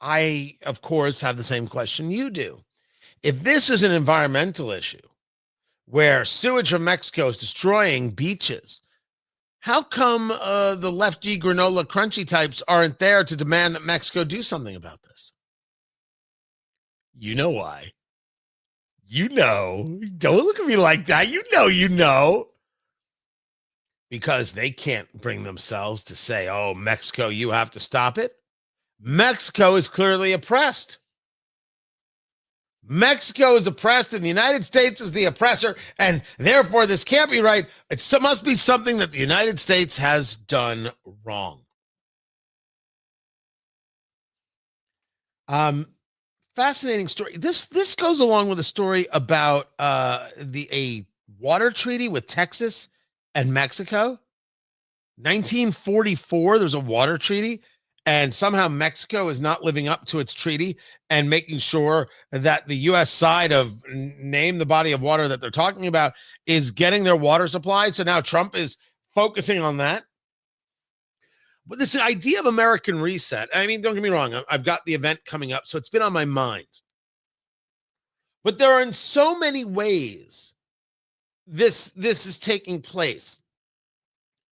I, of course, have the same question you do. If this is an environmental issue where sewage from Mexico is destroying beaches, how come the lefty granola crunchy types aren't there to demand that Mexico do something about this? You know why. Don't look at me like that. You know. Because they can't bring themselves to say, oh, Mexico, you have to stop it. Mexico is clearly oppressed. Mexico is oppressed and the United States is the oppressor, and therefore this can't be right. It must be something that the United States has done wrong. Fascinating story. This goes along with a story about a water treaty with Texas and Mexico. 1944, there's a water treaty, and somehow Mexico is not living up to its treaty and making sure that the U.S. side of name the body of water that they're talking about is getting their water supplied. So now Trump is focusing on that. But this idea of American reset, I mean, don't get me wrong, I've got the event coming up, so it's been on my mind. But there are in so many ways this is taking place.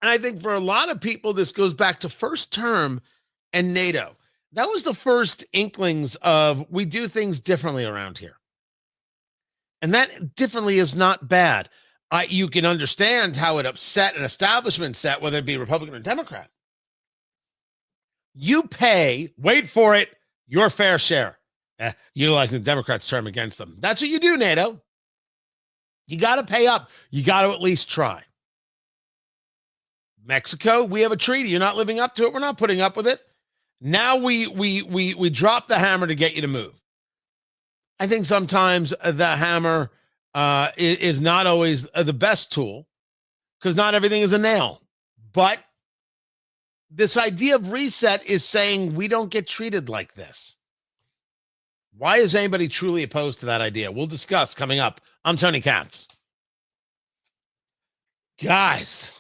And I think for a lot of people, this goes back to first term and NATO. That was the first inklings of we do things differently around here. And that differently is not bad. You can understand how it upset an establishment set, whether it be Republican or Democrat. You pay, wait for it, your fair share. Utilizing the Democrats' term against them. That's what you do, NATO. You got to pay up. You got to at least try. Mexico, we have a treaty. You're not living up to it. We're not putting up with it. Now we drop the hammer to get you to move. I think sometimes the hammer is not always the best tool because not everything is a nail. But this idea of reset is saying we don't get treated like this. Why is anybody truly opposed to that idea? We'll discuss coming up. I'm Tony Katz. Guys,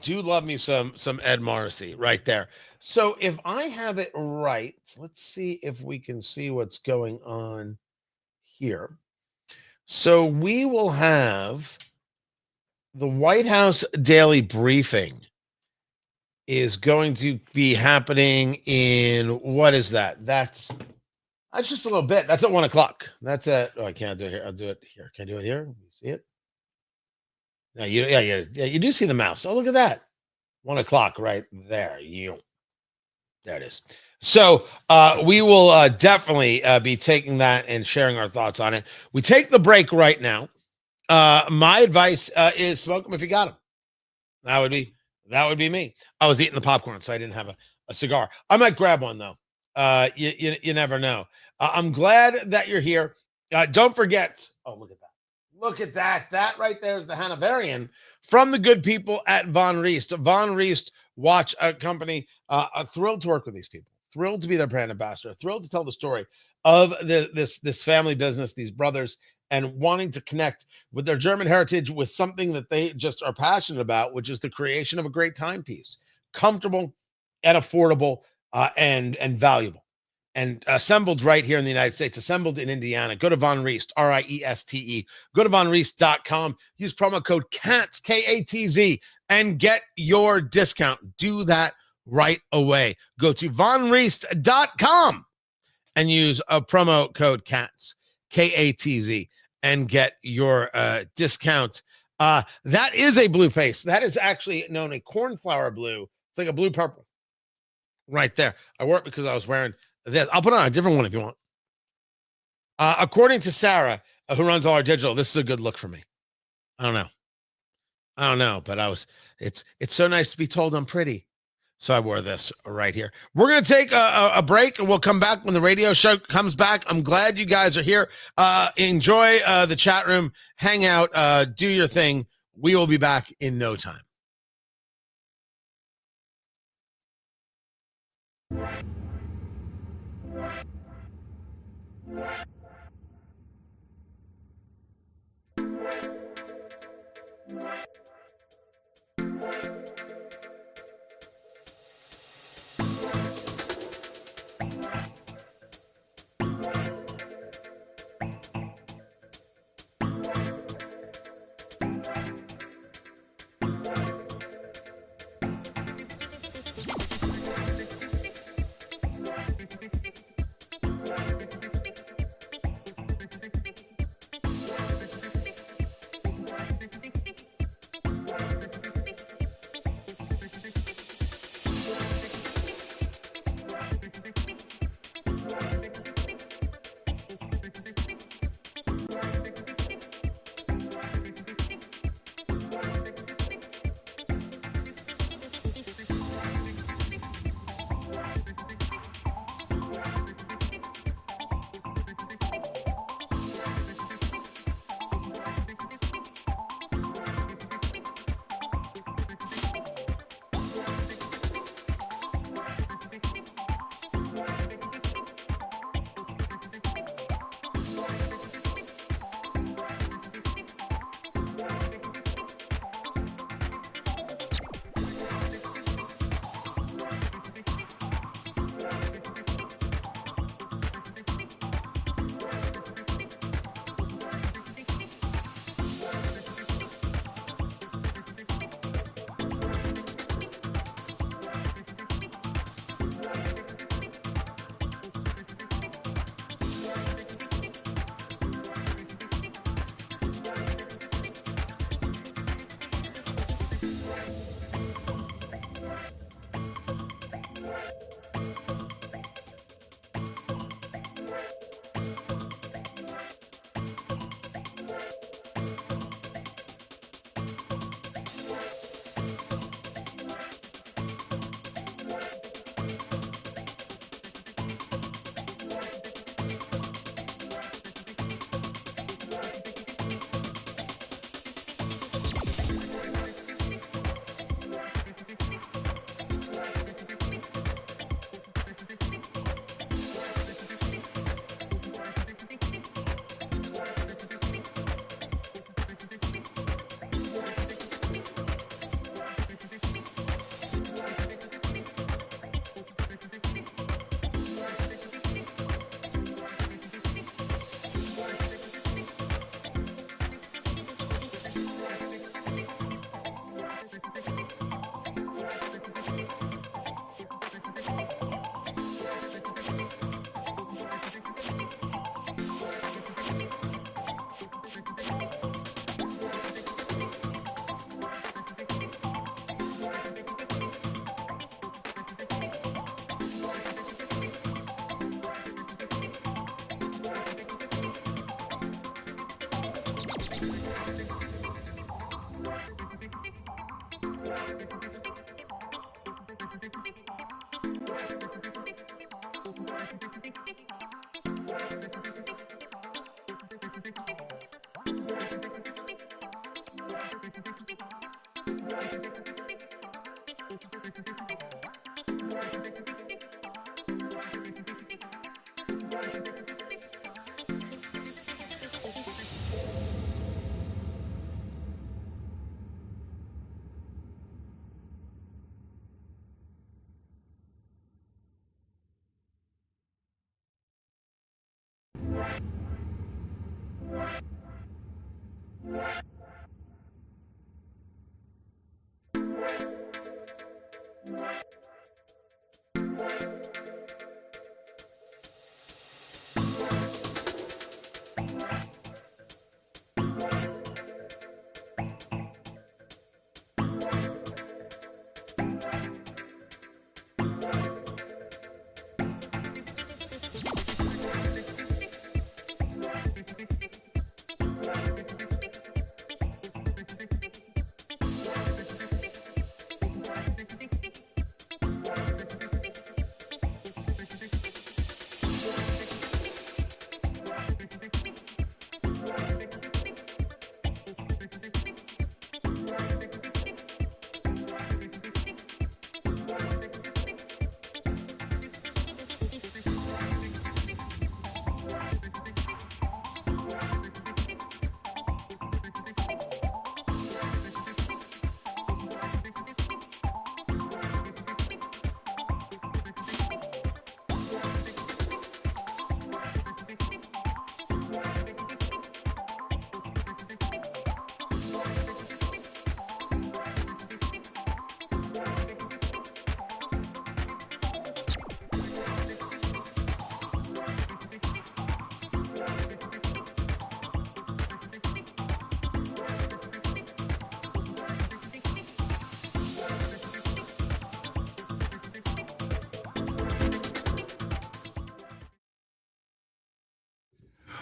do love me some Ed Morrissey right there. So if I have it right, let's see if we can see what's going on here. So we will have the White House daily briefing is going to be happening in, what is that? That's just a little bit. That's at 1 o'clock. That's at, I can't do it here. I'll do it here. Can I do it here? You see it? No, you do see the mouse. Oh, look at that. 1 o'clock right there. There it is. So we will definitely be taking that and sharing our thoughts on it. We take the break right now. My advice is smoke them if you got them. That would be me. I was eating the popcorn, so I didn't have a cigar. I might grab one though. You never know. I'm glad that you're here. Don't forget. Oh, look at that. Look at that. That right there is the Hanoverian from the good people at Von Riest. Von Riest watch a company. Thrilled to work with these people. Thrilled to be their brand ambassador. Thrilled to tell the story of this family business, these brothers, and wanting to connect with their German heritage with something that they just are passionate about, which is the creation of a great timepiece, comfortable and affordable and valuable. And assembled right here in the United States, assembled in Indiana. Go to Von Riest, Rieste. Go to vonriest.com. Use promo code KATZ, K-A-T-Z, and get your discount. Do that right away. Go to vonriest.com and use a promo code KATZ, K-A-T-Z, and get your discount. That is a blue face. That is actually known a cornflower blue. It's like a blue purple right there. I wore it because I was wearing this. I'll put on a different one if you want. According to Sarah, who runs all our digital, this is a good look for me. I don't know, but it's so nice to be told I'm pretty. So I wore this right here. We're going to take a break, and we'll come back when the radio show comes back. I'm glad you guys are here. Enjoy the chat room. Hang out. Do your thing. We will be back in no time.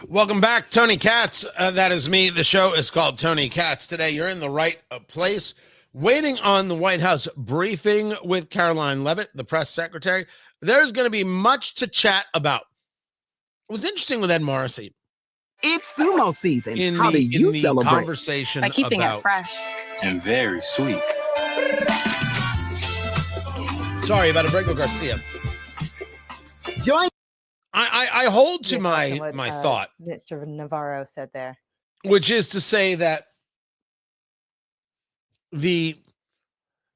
Welcome back, Tony Katz. That is me. The show is called Tony Katz. Today, you're in the right place, waiting on the White House briefing with Caroline Leavitt, the press secretary. There's going to be much to chat about. It was interesting with Ed Morrissey. It's sumo season. In How do you the celebrate? Conversation By keeping about, it fresh. And very sweet. Sorry about Abrego Garcia. Join. I hold to Yes, my that's what, my thought, Mr. Navarro said there. which is to say that the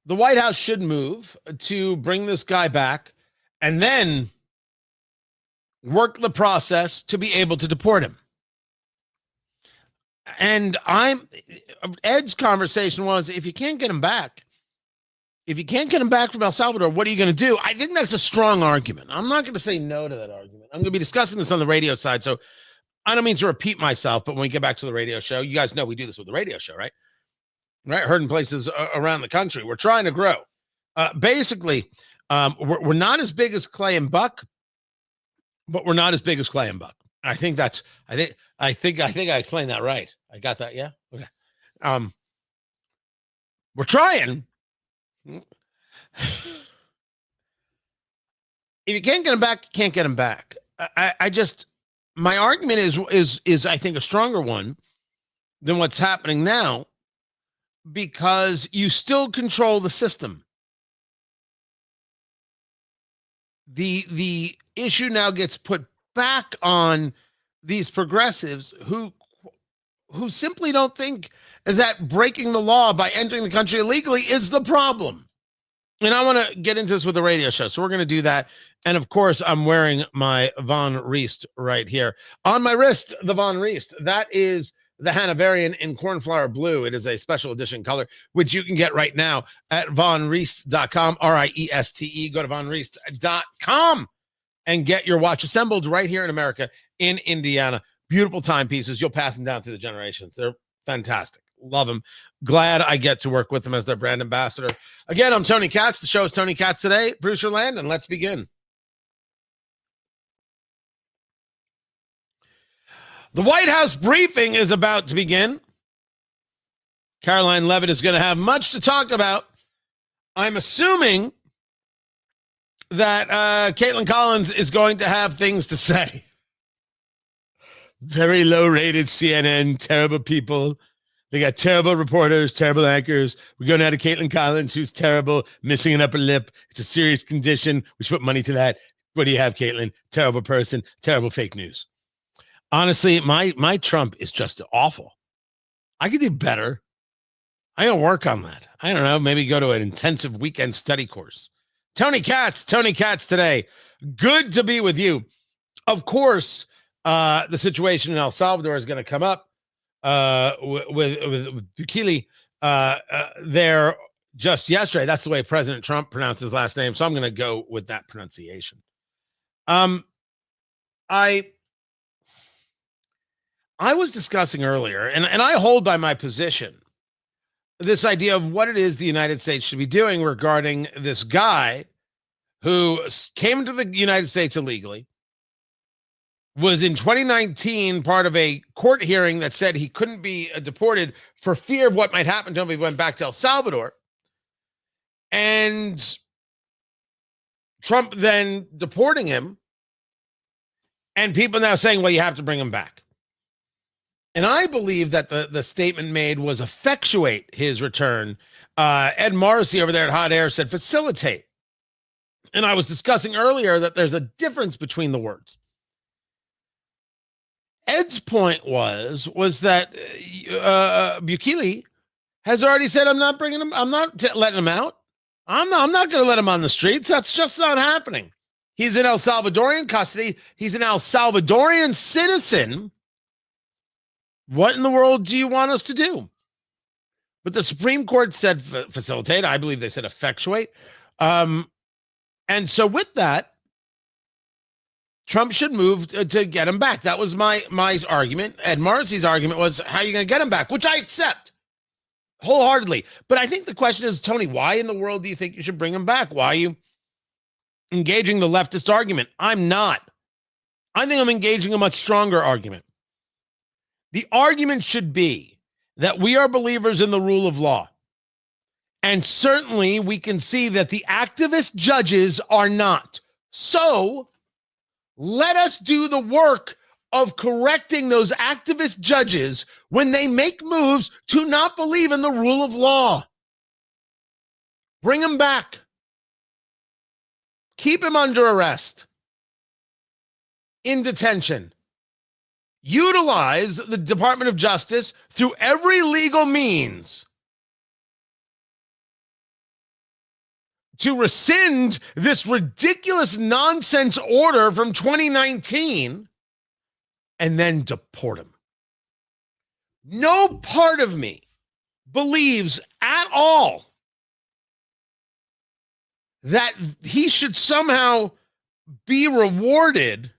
White House should move to bring this guy back and then work the process to be able to deport him. And Ed's conversation was, if you can't get him back from El Salvador, what are you going to do? I think that's a strong argument. I'm not going to say no to that argument. I'm going to be discussing this on the radio side. So I don't mean to repeat myself, but when we get back to the radio show, you guys know we do this with the radio show, right? Right. Heard in places around the country. We're trying to grow. Basically, we're not as big as Clay and Buck, but we're not as big as Clay and Buck. I think I explained that right. I got that. Yeah. Okay. We're trying. If you can't get him back, you can't get him back. My argument is I think a stronger one than what's happening now, because you still control the system. The issue now gets put back on these progressives who simply don't think that breaking the law by entering the country illegally is the problem. And I want to get into this with the radio show, so we're going to do that. And of course, I'm wearing my Von Riest right here. On my wrist, the Von Riest. That is the Hanoverian in cornflower blue. It is a special edition color, which you can get right now at vonriest.com, R-I-E-S-T-E. Go to vonriest.com and get your watch assembled right here in America, in Indiana. Beautiful timepieces. You'll pass them down through the generations. They're fantastic. Love them. Glad I get to work with them as their brand ambassador. Again, I'm Tony Katz. The show is Tony Katz Today. Producer Landon, let's begin. The White House briefing is about to begin. Caroline Leavitt is going to have much to talk about. I'm assuming that Caitlin Collins is going to have things to say. Very low-rated CNN, terrible people. They got terrible reporters, terrible anchors. We go now to Caitlin Collins, who's terrible, missing an upper lip. It's a serious condition. We should put money to that. What do you have, Caitlin? Terrible person, terrible fake news. Honestly, my Trump is just awful. I could do better. I gotta work on that. I don't know, maybe go to an intensive weekend study course. Tony Katz today. Good to be with you. Of course, the situation in El Salvador is going to come up with Bukele there just yesterday. That's the way President Trump pronounced his last name, so I'm going to go with that pronunciation. I was discussing earlier, and I hold by my position, this idea of what it is the United States should be doing regarding this guy who came to the United States illegally, was in 2019 part of a court hearing that said he couldn't be deported for fear of what might happen to him if he went back to El Salvador. And Trump then deporting him, and people now saying, well, you have to bring him back. And I believe that the statement made was effectuate his return. Ed Morrissey over there at Hot Air said facilitate. And I was discussing earlier that there's a difference between the words. Ed's point was that Bukele has already said, I'm not bringing him. I'm not letting him out. I'm not going to let him on the streets. That's just not happening. He's in El Salvadorian custody. He's an El Salvadorian citizen. What in the world do you want us to do? But the Supreme Court said facilitate. I believe they said effectuate. And so with that, Trump should move to get him back. That was my argument. Ed Morrissey's argument was, how are you going to get him back? Which I accept wholeheartedly. But I think the question is, Tony, why in the world do you think you should bring him back? Why are you engaging the leftist argument? I'm not. I think I'm engaging a much stronger argument. The argument should be that we are believers in the rule of law. And certainly we can see that the activist judges are not. So let us do the work of correcting those activist judges when they make moves to not believe in the rule of law. Bring him back. Keep him under arrest, in detention. Utilize the Department of Justice through every legal means to rescind this ridiculous nonsense order from 2019 and then deport him. No part of me believes at all that he should somehow be rewarded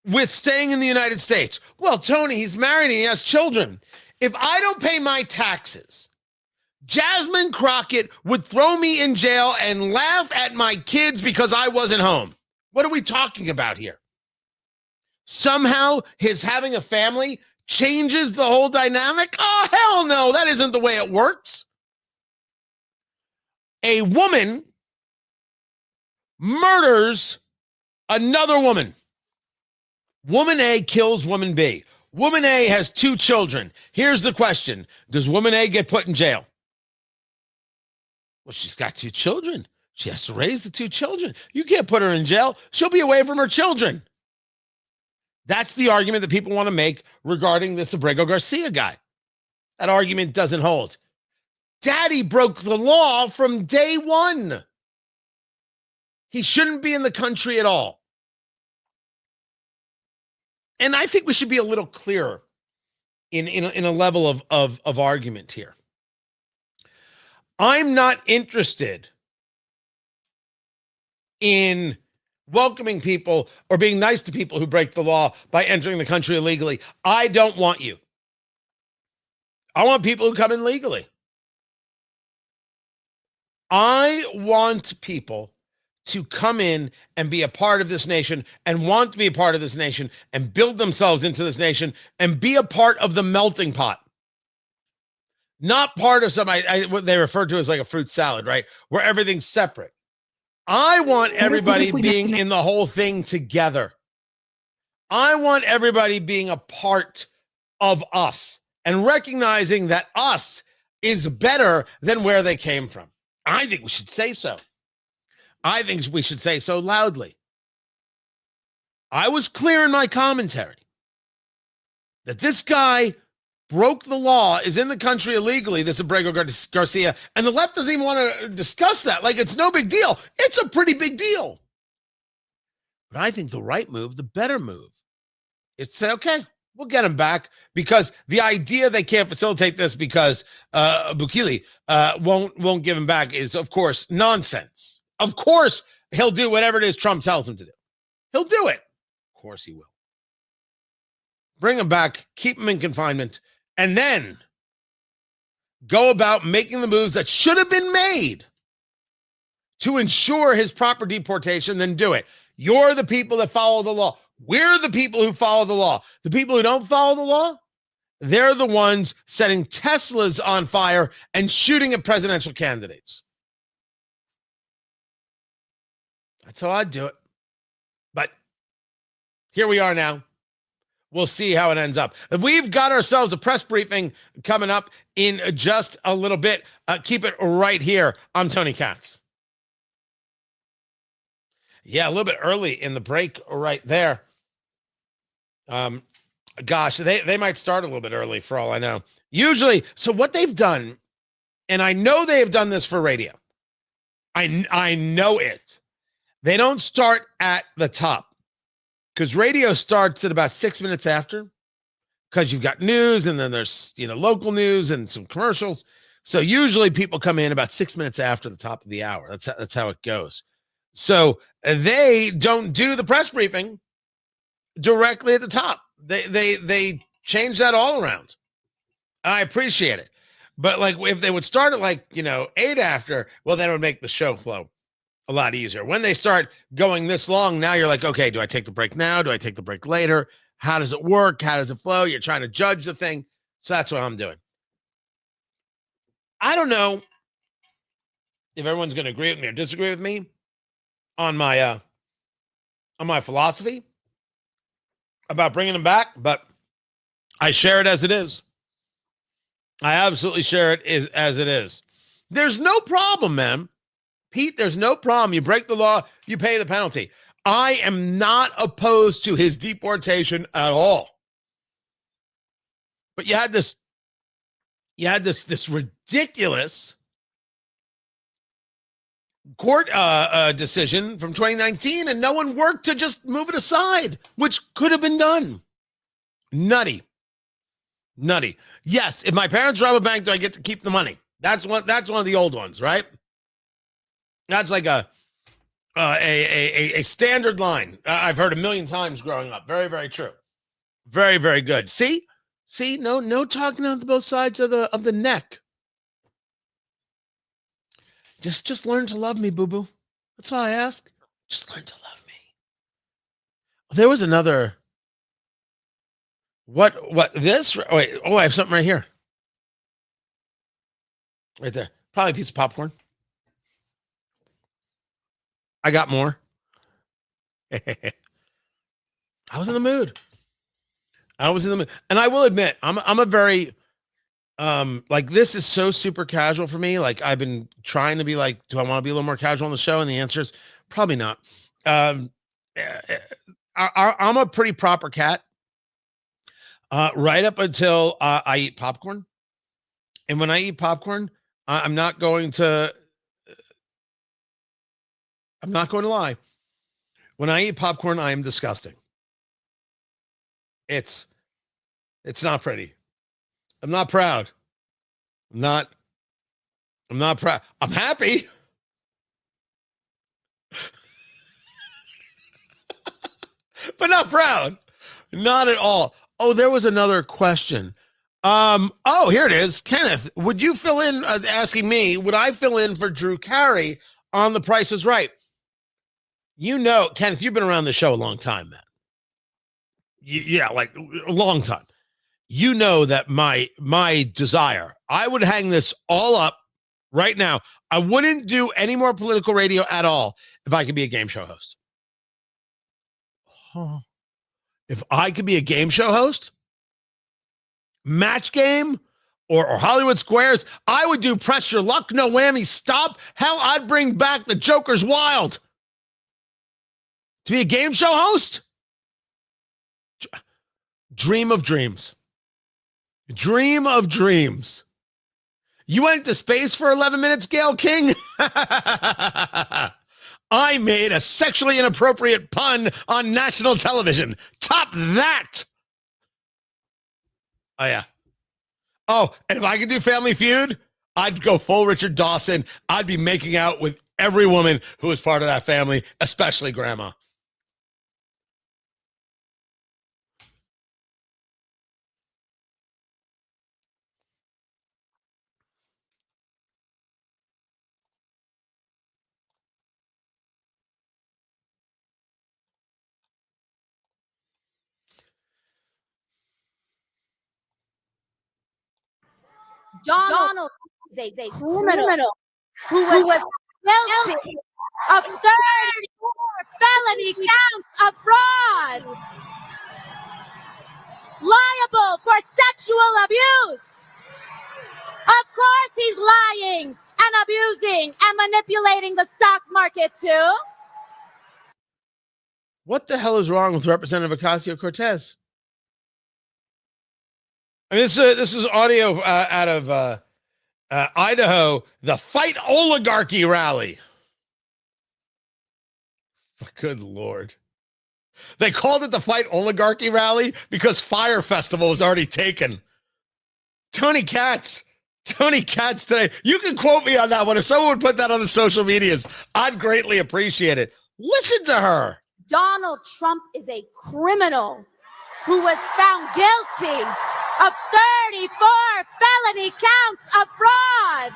with staying in the United States. Well, Tony, he's married and he has children. If I don't pay my taxes, Jasmine Crockett would throw me in jail and laugh at my kids because I wasn't home. What are we talking about here? Somehow his having a family changes the whole dynamic? Oh, hell no, that isn't the way it works. A woman murders another woman. Woman A kills woman B. Woman A has 2 children. Here's the question. Does woman A get put in jail? Well, she's got 2 children. She has to raise the 2 children. You can't put her in jail. She'll be away from her children. That's the argument that people want to make regarding this Abrego Garcia guy. That argument doesn't hold. Daddy broke the law from day one. He shouldn't be in the country at all. And I think we should be a little clearer in a level of argument here. I'm not interested in welcoming people or being nice to people who break the law by entering the country illegally. I don't want you. I want people who come in legally. I want people to come in and be a part of this nation and want to be a part of this nation and build themselves into this nation and be a part of the melting pot. Not part of what they refer to as like a fruit salad, right? Where everything's separate. I want everybody being in the whole thing together. I want everybody being a part of us and recognizing that us is better than where they came from. I think we should say so. I think we should say so loudly. I was clear in my commentary that this guy broke the law, is in the country illegally, this Abrego Garcia, and the left doesn't even want to discuss that. Like it's no big deal. It's a pretty big deal. But I think the right move, the better move, is to say, okay, we'll get him back, because the idea they can't facilitate this because Bukele won't give him back is, of course, nonsense. Of course, he'll do whatever it is Trump tells him to do. He'll do it. Of course he will. Bring him back, keep him in confinement, and then go about making the moves that should have been made to ensure his proper deportation, then do it. You're the people that follow the law. We're the people who follow the law. The people who don't follow the law, they're the ones setting Teslas on fire and shooting at presidential candidates. That's how I'd do it. But here we are now. We'll see how it ends up. We've got ourselves a press briefing coming up in just a little bit. Keep it right here. I'm Tony Katz. Yeah, a little bit early in the break right there. Gosh, they might start a little bit early for all I know. Usually, so what they've done, and I know they have done this for radio. I know it. They don't start at the top, because radio starts at about 6 minutes after, because you've got news and then there's, local news and some commercials. So usually people come in about 6 minutes after the top of the hour. That's how it goes. So they don't do the press briefing directly at the top. They change that all around. I appreciate it. But like if they would start at 8 after, well, then it would make the show flow a lot easier. When they start going this long, now you're like, okay, do I take the break now? Do I take the break later? How does it work? How does it flow? You're trying to judge the thing. So that's what I'm doing. I don't know if everyone's going to agree with me or disagree with me on my philosophy about bringing them back, but I share it as it is. I absolutely share it as it is. There's no problem, man. Pete, there's no problem. You break the law, you pay the penalty. I am not opposed to his deportation at all. But you had this ridiculous court decision from 2019, and no one worked to just move it aside, which could have been done. Nutty. Yes, if my parents rob a bank, do I get to keep the money? That's one of the old ones, right? That's like a standard line I've heard a million times growing up. Very, very true. Very, very good. See, no talking on both sides of the neck. Just learn to love me, boo-boo. That's all I ask. Just learn to love me. There was another. What this? Wait, I have something right here. Right there. Probably a piece of popcorn. I got more. I was in the mood. And I will admit, I'm a very, this is so super casual for me. Like I've been trying to be like, do I want to be a little more casual on the show? And the answer is probably not. I'm a pretty proper cat. Right up until I eat popcorn. And when I eat popcorn, I'm not going to lie. When I eat popcorn, I am disgusting. It's not pretty. I'm not proud. I'm not proud. I'm happy. But not proud. Not at all. Oh, there was another question. Here it is. Kenneth, would you fill in, asking me, would I fill in for Drew Carey on The Price is Right? Kenneth, you've been around the show a long time, man. Like a long time. You know that my desire, I would hang this all up right now. I wouldn't do any more political radio at all if I could be a game show host. Huh. If I could be a game show host, Match Game or Hollywood Squares. I would do Press Your Luck, No Whammy, Stop. Hell, I'd bring back the Joker's Wild. To be a game show host? Dream of dreams. Dream of dreams. You went to space for 11 minutes, Gail King? I made a sexually inappropriate pun on national television. Top that. Oh, yeah. Oh, and if I could do Family Feud, I'd go full Richard Dawson. I'd be making out with every woman who was part of that family, especially grandma. Donald is a criminal who was guilty of 34 felony counts of fraud, liable for sexual abuse. Of course he's lying and abusing and manipulating the stock market too. What the hell is wrong with Representative Ocasio-Cortez? I mean, this is audio out of Idaho, the Fight Oligarchy rally. Good Lord. They called it the Fight Oligarchy rally because Fire Festival was already taken. Tony Katz today. You can quote me on that one. If someone would put that on the social medias, I'd greatly appreciate it. Listen to her. Donald Trump is a criminal who was found guilty of 34 felony counts of fraud,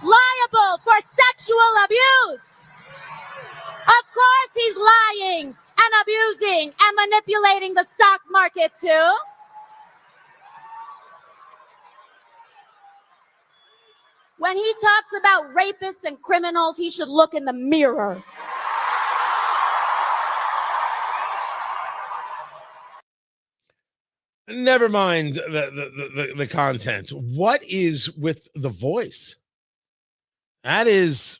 liable for sexual abuse. Of course he's lying and abusing and manipulating the stock market too. When he talks about rapists and criminals, he should look in the mirror. Never mind the content. What is with the voice? That is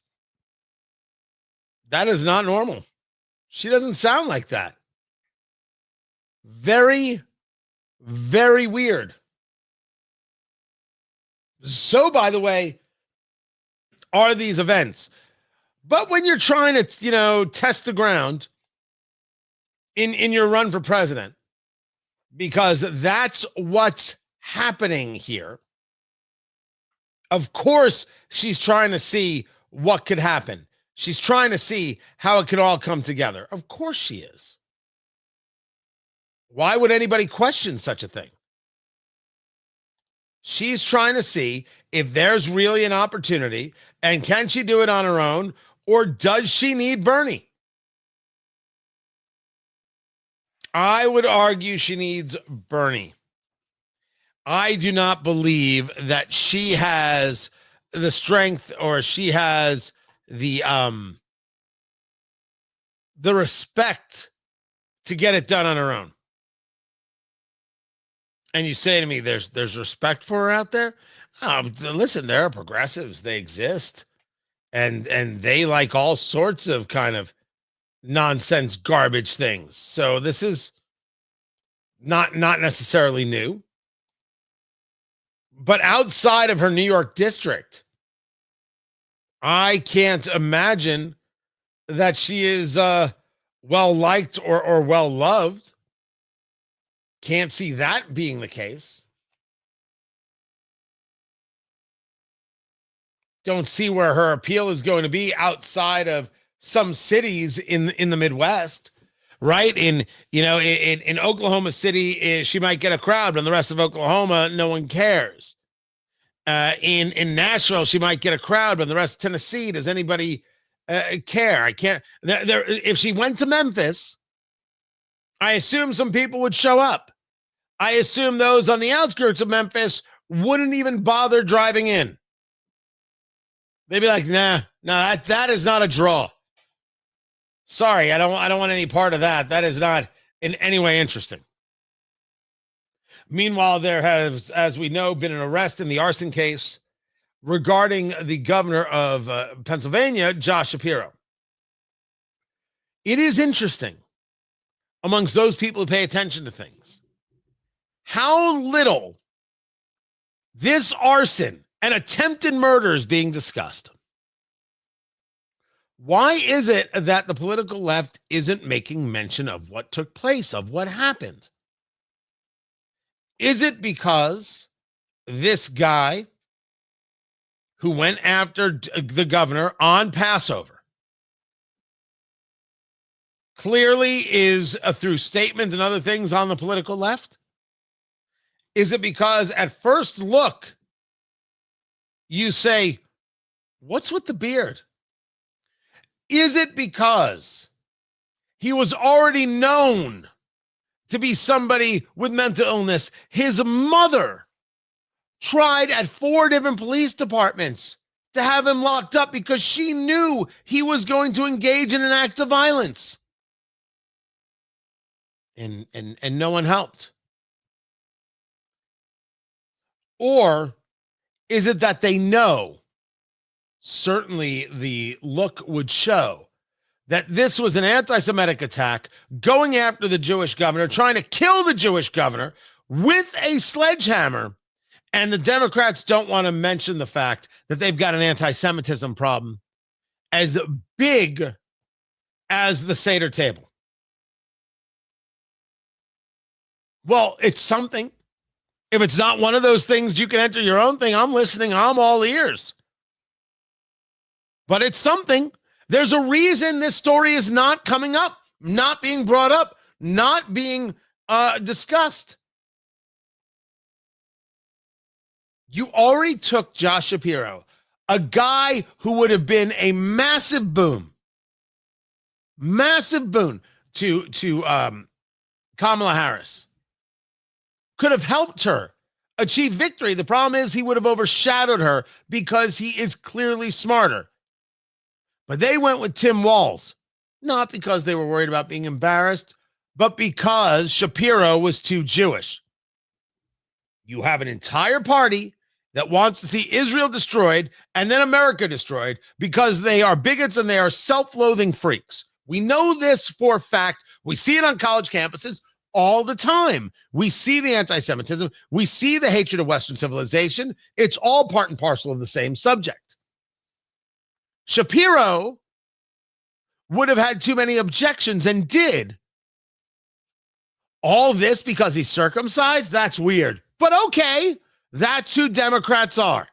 not normal. She doesn't sound like that. Very, very weird. So, by the way, are these events. But when you're trying to, test the ground in your run for president, because that's what's happening here. Of course, she's trying to see what could happen. She's trying to see how it could all come together. Of course she is. Why would anybody question such a thing? She's trying to see if there's really an opportunity, and can she do it on her own, or does she need Bernie? I would argue she needs Bernie. I do not believe that she has the strength or she has the respect to get it done on her own. And you say to me, there's respect for her out there? Listen, there are progressives. They exist. And they like all sorts of kind of nonsense garbage things. So this is not necessarily new. But outside of her New York district, I can't imagine that she is well liked or well loved. Can't see that being the case. Don't see where her appeal is going to be outside of some cities in the Midwest, right? In Oklahoma City, she might get a crowd, but in the rest of Oklahoma, no one cares. In Nashville, she might get a crowd, but in the rest of Tennessee, does anybody care? I can't. If she went to Memphis, I assume some people would show up. I assume those on the outskirts of Memphis wouldn't even bother driving in. They'd be like, nah, that is not a draw. Sorry, I don't want any part of that. That is not in any way interesting. Meanwhile, there has, as we know, been an arrest in the arson case regarding the governor of Pennsylvania, Josh Shapiro. It is interesting amongst those people who pay attention to things how little this arson and attempted murder is being discussed. Why is it that the political left isn't making mention of what took place, of what happened? Is it because this guy who went after the governor on Passover clearly is through statements and other things on the political left? Is it because at first look, you say, what's with the beard? Is it because he was already known to be somebody with mental illness? His mother tried at 4 different police departments to have him locked up because she knew he was going to engage in an act of violence. And no one helped. Or is it that they know, certainly the look would show, that this was an anti-Semitic attack going after the Jewish governor, trying to kill the Jewish governor with a sledgehammer, and the Democrats don't want to mention the fact that they've got an anti-Semitism problem as big as the Seder table? Well, it's something. If it's not one of those things, you can enter your own thing. I'm listening. I'm all ears. But it's something. There's a reason this story is not coming up, not being brought up, not being discussed. You already took Josh Shapiro, a guy who would have been a massive boon to Kamala Harris. Could have helped her achieve victory. The problem is he would have overshadowed her because he is clearly smarter. But they went with Tim Walz, not because they were worried about being embarrassed, but because Shapiro was too Jewish. You have an entire party that wants to see Israel destroyed and then America destroyed because they are bigots and they are self-loathing freaks. We know this for a fact. We see it on college campuses all the time. We see the anti-Semitism. We see the hatred of Western civilization. It's all part and parcel of the same subject. Shapiro would have had too many objections and did. All this because he's circumcised? That's weird. But okay, that's who Democrats are.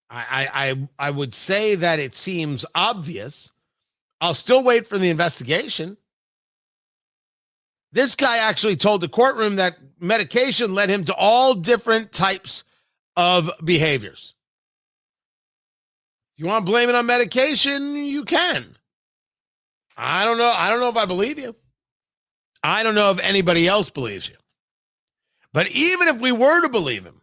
I would say that it seems obvious. I'll still wait for the investigation. This guy actually told the courtroom that medication led him to all different types of behaviors. You want to blame it on medication? You can. I don't know. I don't know if I believe you. I don't know if anybody else believes you. But even if we were to believe him,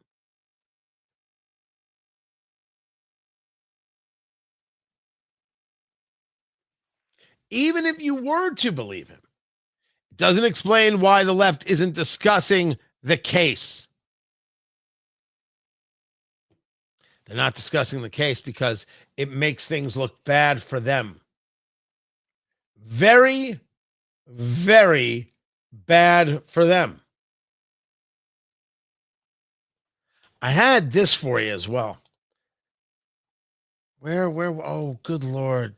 even if you were to believe him, it doesn't explain why the left isn't discussing the case. They're not discussing the case because it makes things look bad for them. Very, very bad for them. I had this for you as well. Where, oh, good Lord.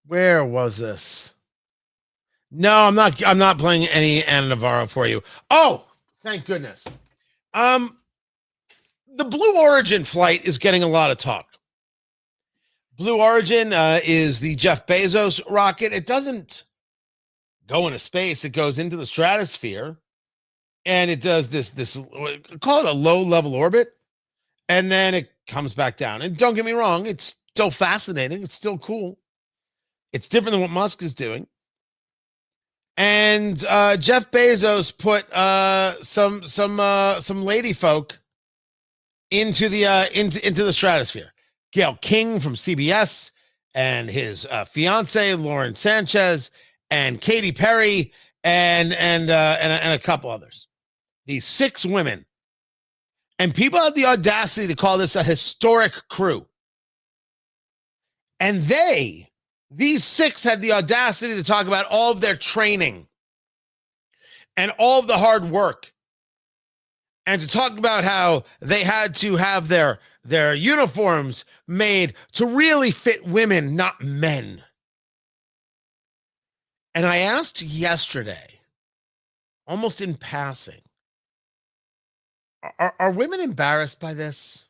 Where was this? No, I'm not playing any Ana Navarro for you. Oh, thank goodness. The Blue Origin flight is getting a lot of talk. Blue Origin is the Jeff Bezos rocket. It doesn't go into space. It goes into the stratosphere, and it does this call it a low-level orbit, and then it comes back down. And don't get me wrong, it's still fascinating. It's still cool. It's different than what Musk is doing. And Jeff Bezos put some lady folk into the stratosphere. Gail King from CBS and his fiance Lauren Sanchez and Katy Perry and a couple others. These 6 women. And people have the audacity to call this a historic crew. And these 6 had the audacity to talk about all of their training and all of the hard work, and to talk about how they had to have their uniforms made to really fit women, not men. And I asked yesterday, almost in passing, are women embarrassed by this?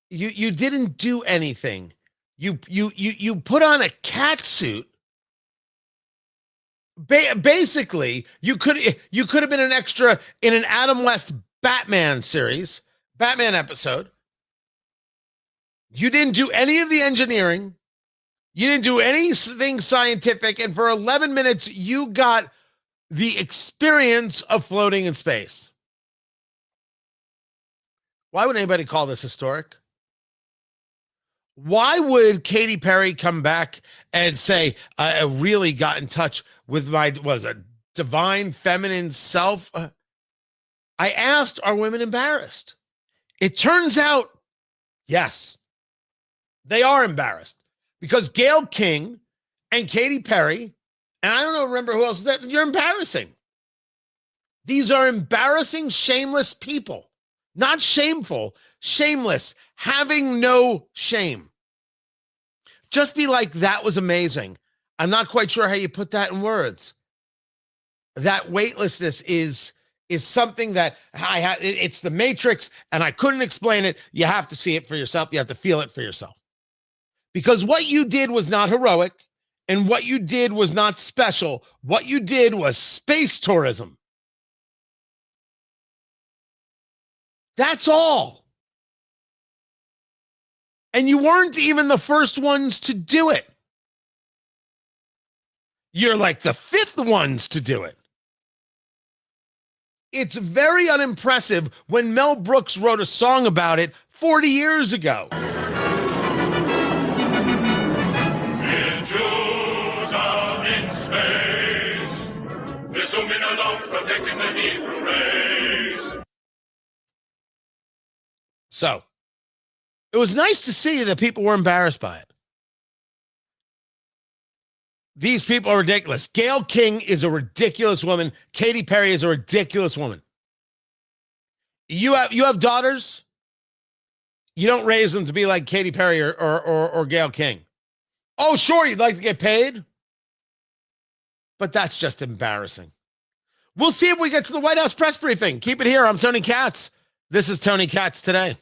You didn't do anything. You put on a cat suit. Basically, you could have been an extra in an Adam West Batman series, Batman episode. You didn't do any of the engineering. You didn't do anything scientific, and for 11 minutes, you got the experience of floating in space. Why would anybody call this historic? Why would Katy Perry come back and say, I really got in touch with my, divine feminine self? I asked, are women embarrassed? It turns out, yes, they are embarrassed, because Gayle King and Katy Perry, and I don't remember who else, you're embarrassing. These are embarrassing, shameless people. Not shameful, shameless, having no shame. Just be like, that was amazing. I'm not quite sure how you put that in words. That weightlessness is something that it's the Matrix, and I couldn't explain it. You have to see it for yourself. You have to feel it for yourself. Because what you did was not heroic, and what you did was not special. What you did was space tourism. That's all. And you weren't even the first ones to do it. You're like the 5th ones to do it. It's very unimpressive when Mel Brooks wrote a song about it 40 years ago. Jews are in space. We're zooming along, protecting the Hebrew race. So, it was nice to see that people were embarrassed by it. These people are ridiculous. Gayle King is a ridiculous woman. Katy Perry is a ridiculous woman. You have daughters. You don't raise them to be like Katy Perry or Gayle King. Oh, sure, you'd like to get paid, but that's just embarrassing. We'll see if we get to the White House press briefing. Keep it here. I'm Tony Katz. This is Tony Katz Today.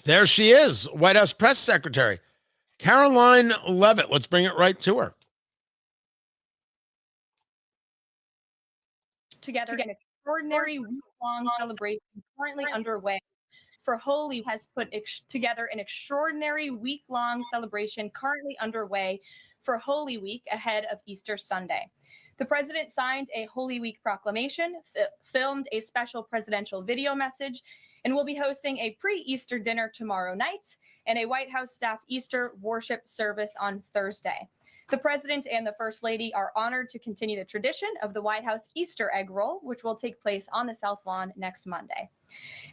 There she is, White House Press Secretary, Caroline Leavitt. Let's bring it right to her. Together an extraordinary week-long celebration currently underway for Holy Week has put together an extraordinary week-long celebration currently underway for Holy Week ahead of Easter Sunday. The president signed a Holy Week proclamation, filmed a special presidential video message, and will be hosting a pre-Easter dinner tomorrow night and a White House staff Easter worship service on Thursday. The president and the first lady are honored to continue the tradition of the White House Easter egg roll, which will take place on the South Lawn next Monday.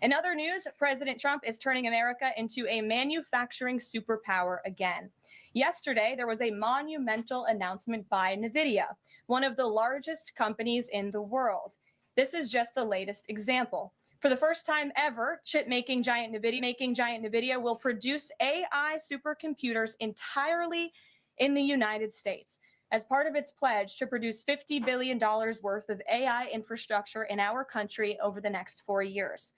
In other news, President Trump is turning America into a manufacturing superpower again. Yesterday, there was a monumental announcement by NVIDIA, one of the largest companies in the world. This is just the latest example. For the first time ever, chip-making giant NVIDIA will produce AI supercomputers entirely in the United States as part of its pledge to produce $50 billion worth of AI infrastructure in our country over the next 4 years.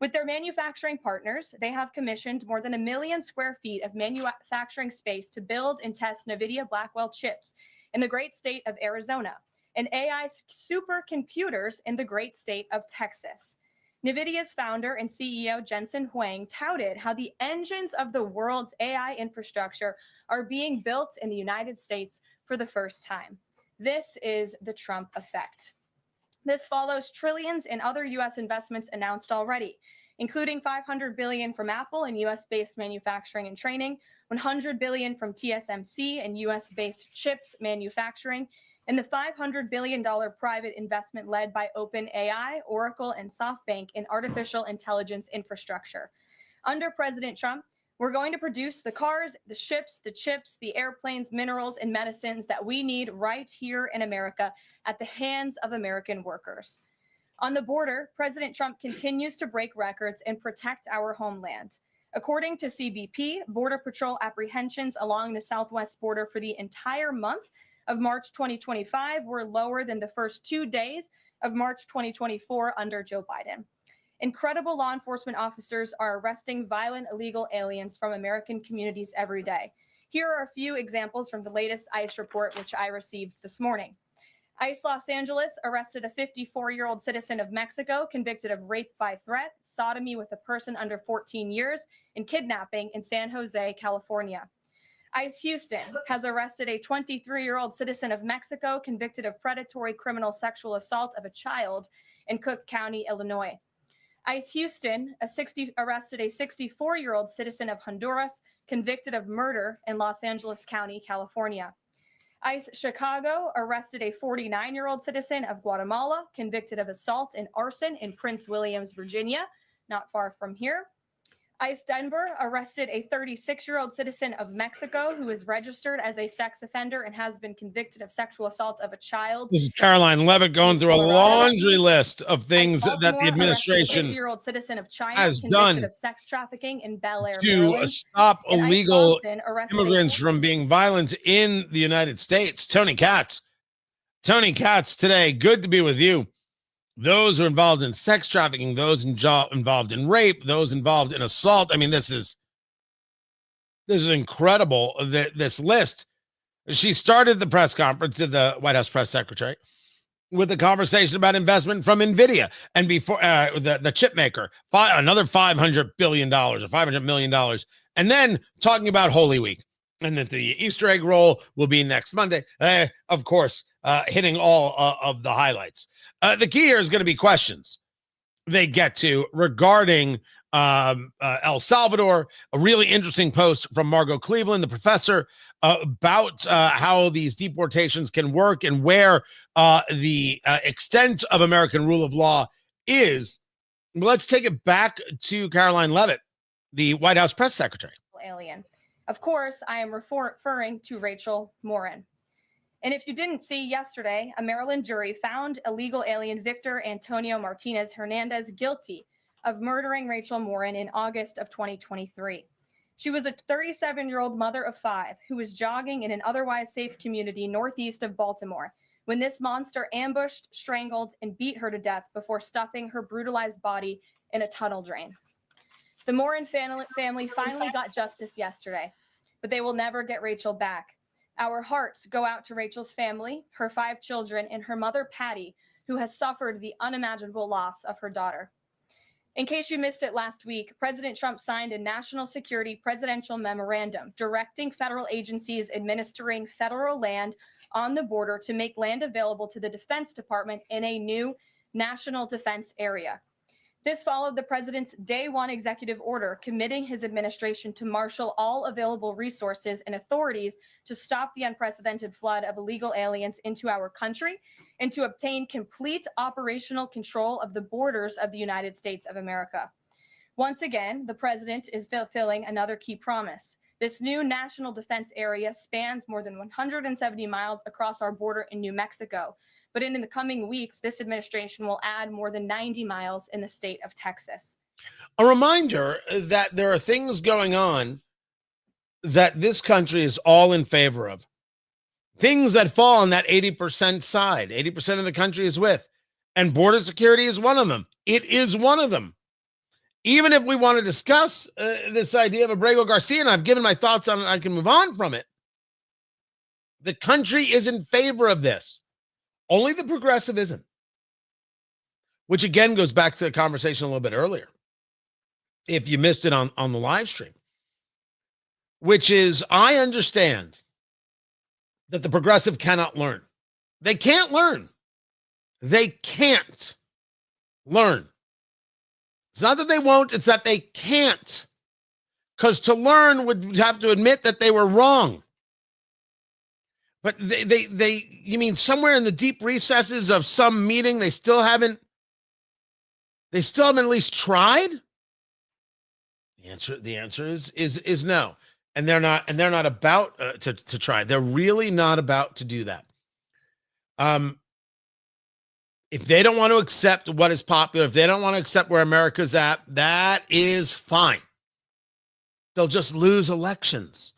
With their manufacturing partners, they have commissioned more than 1 million square feet of manufacturing space to build and test NVIDIA Blackwell chips in the great state of Arizona and AI supercomputers in the great state of Texas. NVIDIA's founder and CEO Jensen Huang touted how the engines of the world's AI infrastructure are being built in the United States for the first time. This is the Trump effect. This follows trillions in other U.S. investments announced already, including $500 billion from Apple in U.S.-based manufacturing and training, $100 billion from TSMC and U.S.-based chips manufacturing, and the $500 billion private investment led by OpenAI, Oracle, and SoftBank in artificial intelligence infrastructure. Under President Trump, we're going to produce the cars, the ships, the chips, the airplanes, minerals, and medicines that we need right here in America at the hands of American workers. On the border, President Trump continues to break records and protect our homeland. According to CBP, Border Patrol apprehensions along the southwest border for the entire month of March 2025 were lower than the first 2 days of March 2024 under Joe Biden. Incredible law enforcement officers are arresting violent illegal aliens from American communities every day. Here are a few examples from the latest ICE report, which I received this morning. ICE Los Angeles arrested a 54-year-old citizen of Mexico convicted of rape by threat, sodomy with a person under 14 years, and kidnapping in San Jose, California. ICE Houston has arrested a 23-year-old citizen of Mexico convicted of predatory criminal sexual assault of a child in Cook County, Illinois. ICE Houston arrested a 64-year-old citizen of Honduras convicted of murder in Los Angeles County, California. ICE Chicago arrested a 49-year-old citizen of Guatemala convicted of assault and arson in Prince Williams, Virginia, not far from here. ICE Denver arrested a 36-year-old citizen of Mexico who is registered as a sex offender and has been convicted of sexual assault of a child. This is Caroline Levitt going through a laundry list of things that the administration 50-year-old citizen of China has convicted done of sex trafficking in Bel Air, to Maryland. stop And ICE illegal Boston arrested immigrants from being violent in the United States. Tony Katz today, good to be with you. Those who are involved in sex trafficking, those involved in rape, those involved in assault. I mean, this is incredible, this list. She started the press conference to the White House press secretary with a conversation about investment from NVIDIA and before the chip maker, another $500 billion or $500 million. And then talking about Holy Week and that the Easter egg roll will be next Monday. Of course, hitting all of the highlights. The key here is going to be questions they get to regarding El Salvador. A really interesting post from Margot Cleveland, the professor, about how these deportations can work and where the extent of American rule of law is. Let's take it back to Caroline Levitt, the White House press secretary. Alien. Of course, I am referring to Rachel Morin. And if you didn't see yesterday, a Maryland jury found illegal alien Victor Antonio Martinez Hernandez guilty of murdering Rachel Morin in August of 2023. She was a 37-year-old mother of 5 who was jogging in an otherwise safe community northeast of Baltimore when this monster ambushed, strangled, and beat her to death before stuffing her brutalized body in a tunnel drain. The Morin family finally got justice yesterday, but they will never get Rachel back. Our hearts go out to Rachel's family, her 5 children, and her mother, Patty, who has suffered the unimaginable loss of her daughter. In case you missed it last week, President Trump signed a national security presidential memorandum directing federal agencies administering federal land on the border to make land available to the Defense Department in a new national defense area. This followed the president's day one executive order committing his administration to marshal all available resources and authorities to stop the unprecedented flood of illegal aliens into our country and to obtain complete operational control of the borders of the United States of America. Once again, the president is fulfilling another key promise. This new national defense area spans more than 170 miles across our border in New Mexico. But in the coming weeks, this administration will add more than 90 miles in the state of Texas. A reminder that there are things going on that this country is all in favor of. Things that fall on that 80% side. 80% of the country is with. And border security is one of them. It is one of them. Even if we want to discuss this idea of Abrego Garcia, and I've given my thoughts on it, I can move on from it. The country is in favor of this. Only the progressive isn't. Which again goes back to the conversation a little bit earlier. If you missed it on the live stream. Which is, I understand that the progressive cannot learn. They can't learn. They can't learn. It's not that they won't, it's that they can't. Because to learn would have to admit that they were wrong. But you mean somewhere in the deep recesses of some meeting, they still haven't at least tried? The answer is no. And they're not about to try. They're really not about to do that. If they don't want to accept what is popular, if they don't want to accept where America's at, that is fine. They'll just lose elections.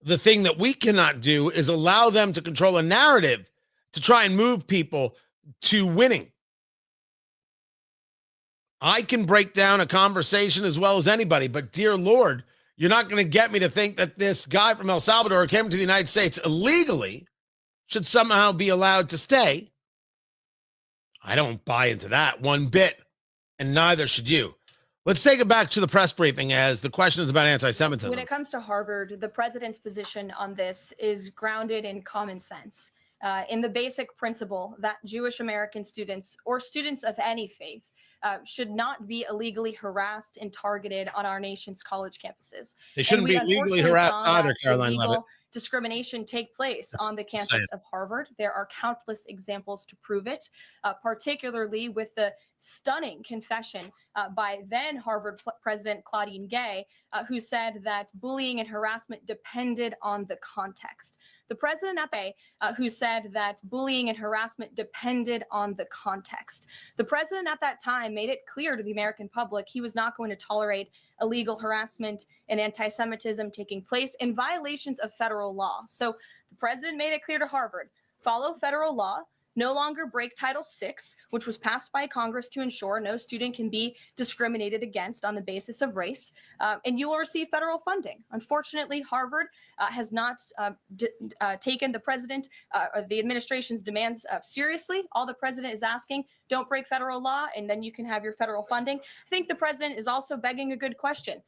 The thing that we cannot do is allow them to control a narrative to try and move people to winning. I can break down a conversation as well as anybody, but dear Lord, you're not going to get me to think that this guy from El Salvador who came to the United States illegally should somehow be allowed to stay. I don't buy into that one bit, and neither should you. Let's take it back to the press briefing as the question is about anti-Semitism. When it comes to Harvard, the president's position on this is grounded in common sense, in the basic principle that Jewish American students or students of any faith should not be illegally harassed and targeted on our nation's college campuses. They shouldn't be legally harassed either, Caroline Levitt. Discrimination take place on the campus of Harvard. There are countless examples to prove it, particularly with the stunning confession by then Harvard President Claudine Gay, who said that bullying and harassment depended on the context. The president at Bay, who said that bullying and harassment depended on the context. The president at that time made it clear to the American public he was not going to tolerate illegal harassment and anti-Semitism taking place in violations of federal law. So the president made it clear to Harvard, follow federal law, no longer break Title VI, which was passed by Congress to ensure no student can be discriminated against on the basis of race, and you will receive federal funding. Unfortunately, Harvard has not taken the president or the administration's demands seriously. All the president is asking, don't break federal law, and then you can have your federal funding. I think the president is also begging a good question.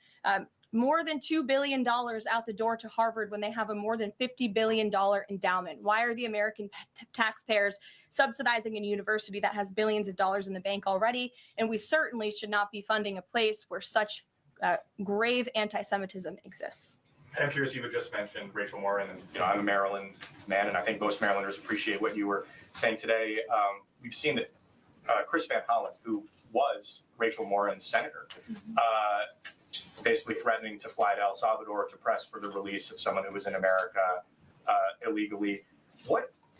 More than $2 billion out the door to Harvard when they have a more than $50 billion endowment. Why are the American taxpayers subsidizing a university that has billions of dollars in the bank already? And we certainly should not be funding a place where such grave anti-Semitism exists. And I'm curious, you had just mentioned Rachel Morin, and I'm a Maryland man, and I think most Marylanders appreciate what you were saying today. We've seen that Chris Van Hollen, who was Rachel Morin's senator, basically threatening to fly to El Salvador to press for the release of someone who was in America illegally.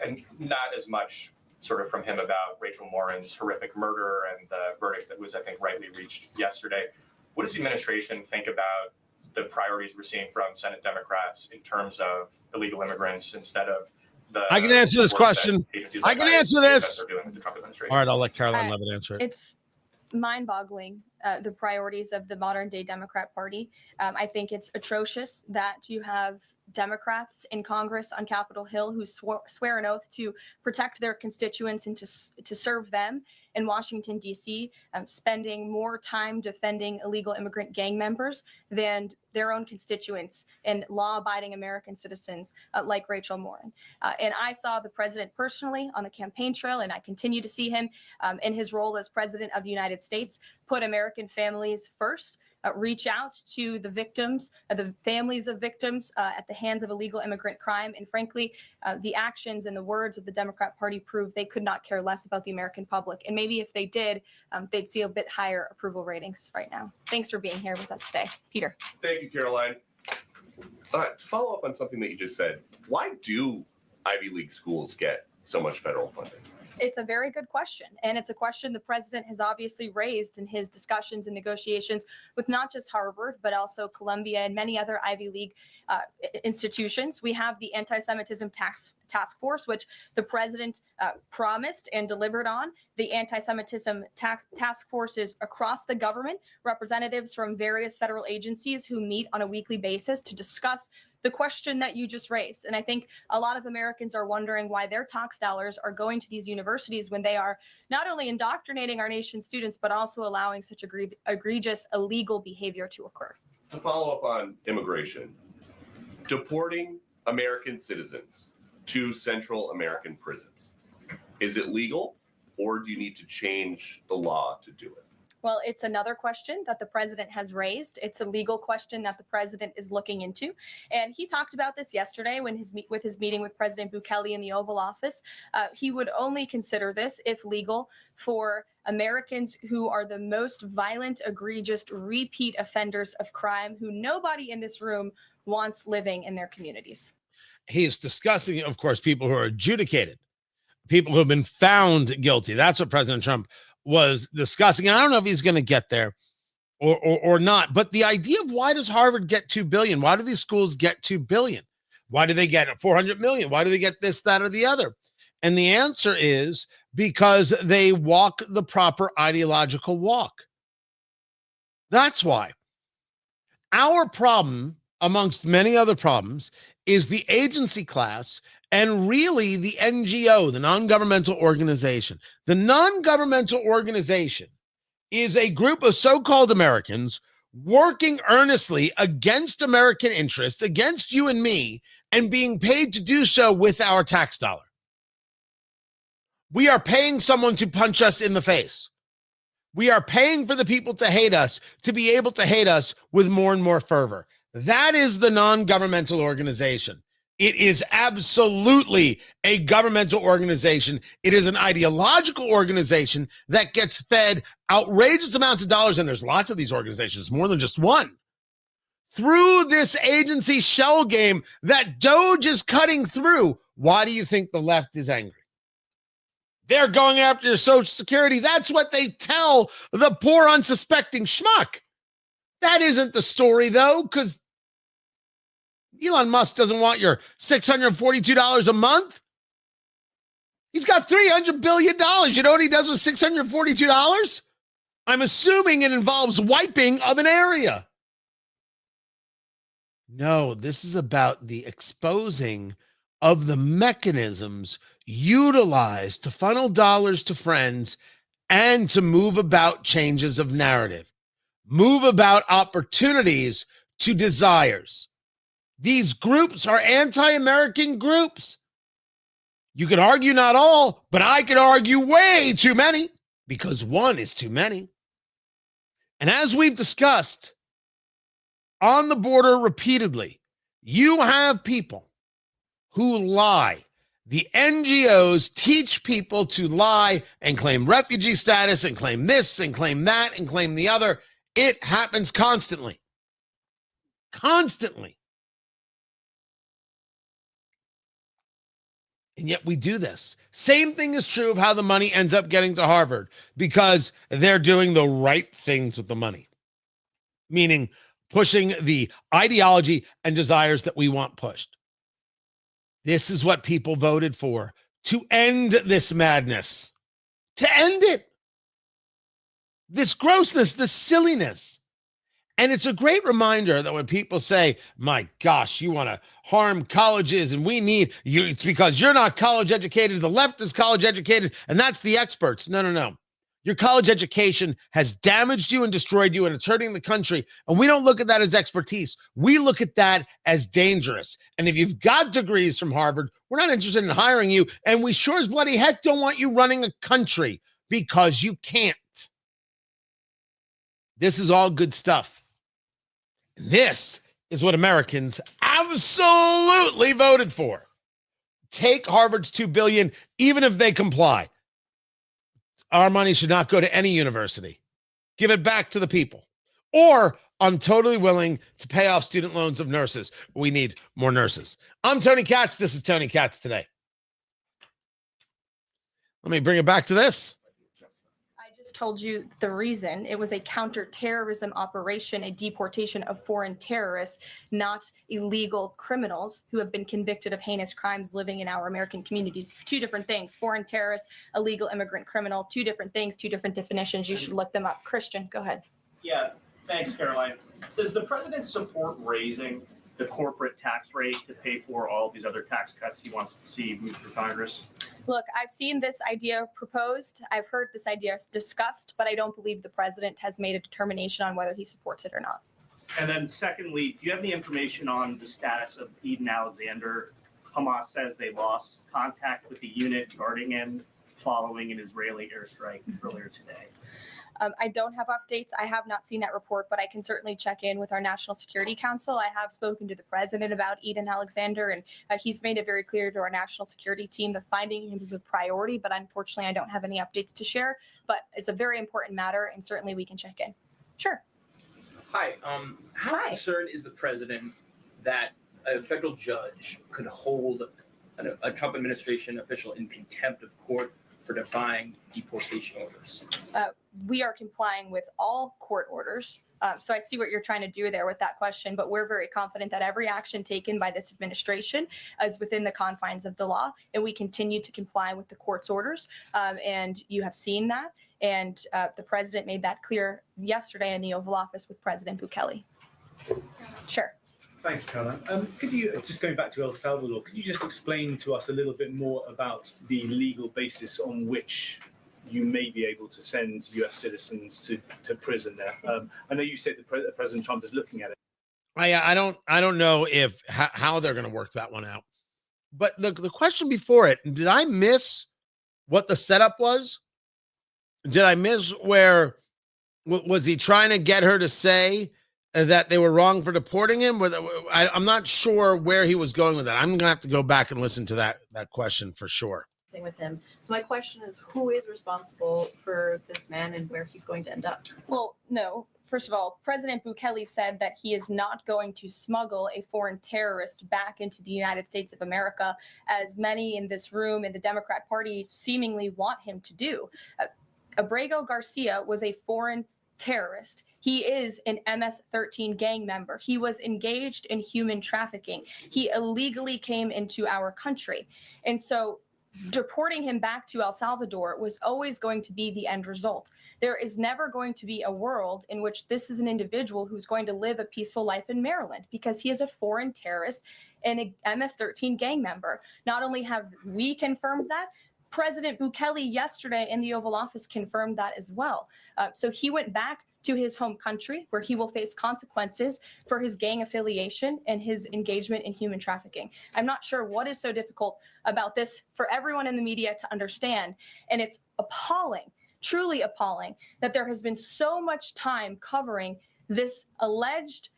And not as much sort of from him about Rachel Morin's horrific murder and the verdict that was, I think, rightly reached yesterday. What does the administration think about the priorities we're seeing from Senate Democrats in terms of illegal immigrants instead of the... I can answer this question. I can answer this. All right, I'll let Caroline Levitt answer it. It's mind-boggling, the priorities of the modern-day Democrat Party. I think it's atrocious that you have Democrats in Congress on Capitol Hill who swear an oath to protect their constituents and to serve them, in Washington, D.C., spending more time defending illegal immigrant gang members than their own constituents and law-abiding American citizens like Rachel Morin. And I saw the president personally on the campaign trail, and I continue to see him in his role as president of the United States, put American families first, reach out to the victims, the families of victims at the hands of illegal immigrant crime. And frankly, the actions and the words of the Democrat Party prove they could not care less about the American public. And maybe if they did, they'd see a bit higher approval ratings right now. Thanks for being here with us today. Peter. Thank you, Caroline. To follow up on something that you just said, why do Ivy League schools get so much federal funding? It's a very good question. And it's a question the president has obviously raised in his discussions and negotiations with not just Harvard, but also Columbia and many other Ivy League institutions. We have the anti-Semitism task force, which the president promised and delivered on. The anti-Semitism task forces across the government, representatives from various federal agencies who meet on a weekly basis to discuss the question that you just raised. And I think a lot of Americans are wondering why their tax dollars are going to these universities when they are not only indoctrinating our nation's students, but also allowing such egregious illegal behavior to occur. To follow up on immigration, deporting American citizens to Central American prisons, is it legal, or do you need to change the law to do it? Well, it's another question that the president has raised. It's a legal question that the president is looking into. And he talked about this yesterday when with his meeting with President Bukele in the Oval Office. He would only consider this, if legal, for Americans who are the most violent, egregious, repeat offenders of crime, who nobody in this room wants living in their communities. He's discussing, of course, people who are adjudicated, people who have been found guilty. That's what President Trump was discussing. I don't know if he's going to get there or not, but the idea of why does Harvard get $2 billion? Why do these schools get $2 billion? Why do they get $400 million? Why do they get this, that, or the other? And the answer is because they walk the proper ideological walk. That's why. Our problem, amongst many other problems, is the agency class and really the NGO, the non-governmental organization. The non-governmental organization is a group of so-called Americans working earnestly against American interests, against you and me, and being paid to do so with our tax dollar. We are paying someone to punch us in the face. We are paying for the people to hate us, to be able to hate us with more and more fervor. That is the non-governmental organization. It is absolutely a governmental organization. It is an ideological organization that gets fed outrageous amounts of dollars, and there's lots of these organizations, more than just one, through this agency shell game that DOGE is cutting through. Why do you think the left is angry? They're going after your Social Security. That's what they tell the poor, unsuspecting schmuck. That isn't the story, though, because Elon Musk doesn't want your $642 a month. He's got $300 billion. You know what he does with $642? I'm assuming it involves wiping of an area. No, this is about the exposing of the mechanisms utilized to funnel dollars to friends and to move about changes of narrative, move about opportunities to desires. These groups are anti-American groups. You could argue not all, but I could argue way too many, because one is too many. And as we've discussed on the border repeatedly, you have people who lie. The NGOs teach people to lie and claim refugee status and claim this and claim that and claim the other. It happens constantly. Constantly. And yet we do this. Same thing is true of how the money ends up getting to Harvard, because they're doing the right things with the money, meaning pushing the ideology and desires that we want pushed. This is what people voted for, to end this madness, to end it. This grossness, this silliness. And it's a great reminder that when people say, my gosh, you want to harm colleges and we need you, it's because you're not college educated, the left is college educated, and that's the experts. No. Your college education has damaged you and destroyed you, and it's hurting the country. And we don't look at that as expertise. We look at that as dangerous. And if you've got degrees from Harvard, we're not interested in hiring you. And we sure as bloody heck don't want you running a country because you can't. This is all good stuff. This is what Americans absolutely voted for. Take Harvard's $2 billion, even if they comply. Our money should not go to any university. Give it back to the people. Or I'm totally willing to pay off student loans of nurses. We need more nurses. I'm Tony Katz. This is Tony Katz Today. Let me bring it back to this. Told you the reason. It was a counterterrorism operation, a deportation of foreign terrorists, not illegal criminals who have been convicted of heinous crimes living in our American communities. Two different things. Foreign terrorist, illegal immigrant criminal, two different things, two different definitions. You should look them up. Christian, go ahead. Yeah, thanks, Caroline. Does the president support raising the corporate tax rate to pay for all these other tax cuts he wants to see move through Congress? Look, I've seen this idea proposed. I've heard this idea discussed, but I don't believe the president has made a determination on whether he supports it or not. And then secondly, do you have any information on the status of Eden Alexander? Hamas says they lost contact with the unit guarding him following an Israeli airstrike earlier today. I don't have updates. I have not seen that report, but I can certainly check in with our National Security Council. I have spoken to the president about Eden Alexander, and he's made it very clear to our national security team that finding him is a priority, but unfortunately, I don't have any updates to share. But it's a very important matter, and certainly we can check in. Sure. Hi. How concerned is the president that a federal judge could hold a Trump administration official in contempt of court for defying deportation orders? We are complying with all court orders. So I see what you're trying to do there with that question, but we're very confident that every action taken by this administration is within the confines of the law, and we continue to comply with the court's orders. And you have seen that. And the president made that clear yesterday in the Oval Office with President Bukele. Sure. Thanks, Caroline. Could you, just going back to El Salvador, could you just explain to us a little bit more about the legal basis on which you may be able to send U.S. citizens to prison there? I know you said that President Trump is looking at it. I don't know if how they're going to work that one out. But the question before it, did I miss what the setup was? Did I miss where was he trying to get her to say that they were wrong for deporting him? I'm not sure where he was going with that. I'm going to have to go back and listen to that question for sure. With him. So my question is, who is responsible for this man and where he's going to end up? Well, no. First of all, President Bukele said that he is not going to smuggle a foreign terrorist back into the United States of America, as many in this room in the Democrat Party seemingly want him to do. Abrego Garcia was a foreign terrorist. He is an MS-13 gang member. He was engaged in human trafficking. He illegally came into our country. And so deporting him back to El Salvador was always going to be the end result. There is never going to be a world in which this is an individual who's going to live a peaceful life in Maryland, because he is a foreign terrorist and a MS-13 gang member. Not only have we confirmed that, President Bukele yesterday in the Oval Office confirmed that as well. So he went back to his home country, where he will face consequences for his gang affiliation and his engagement in human trafficking. I'm not sure what is so difficult about this for everyone in the media to understand. And it's appalling, truly appalling, that there has been so much time covering this alleged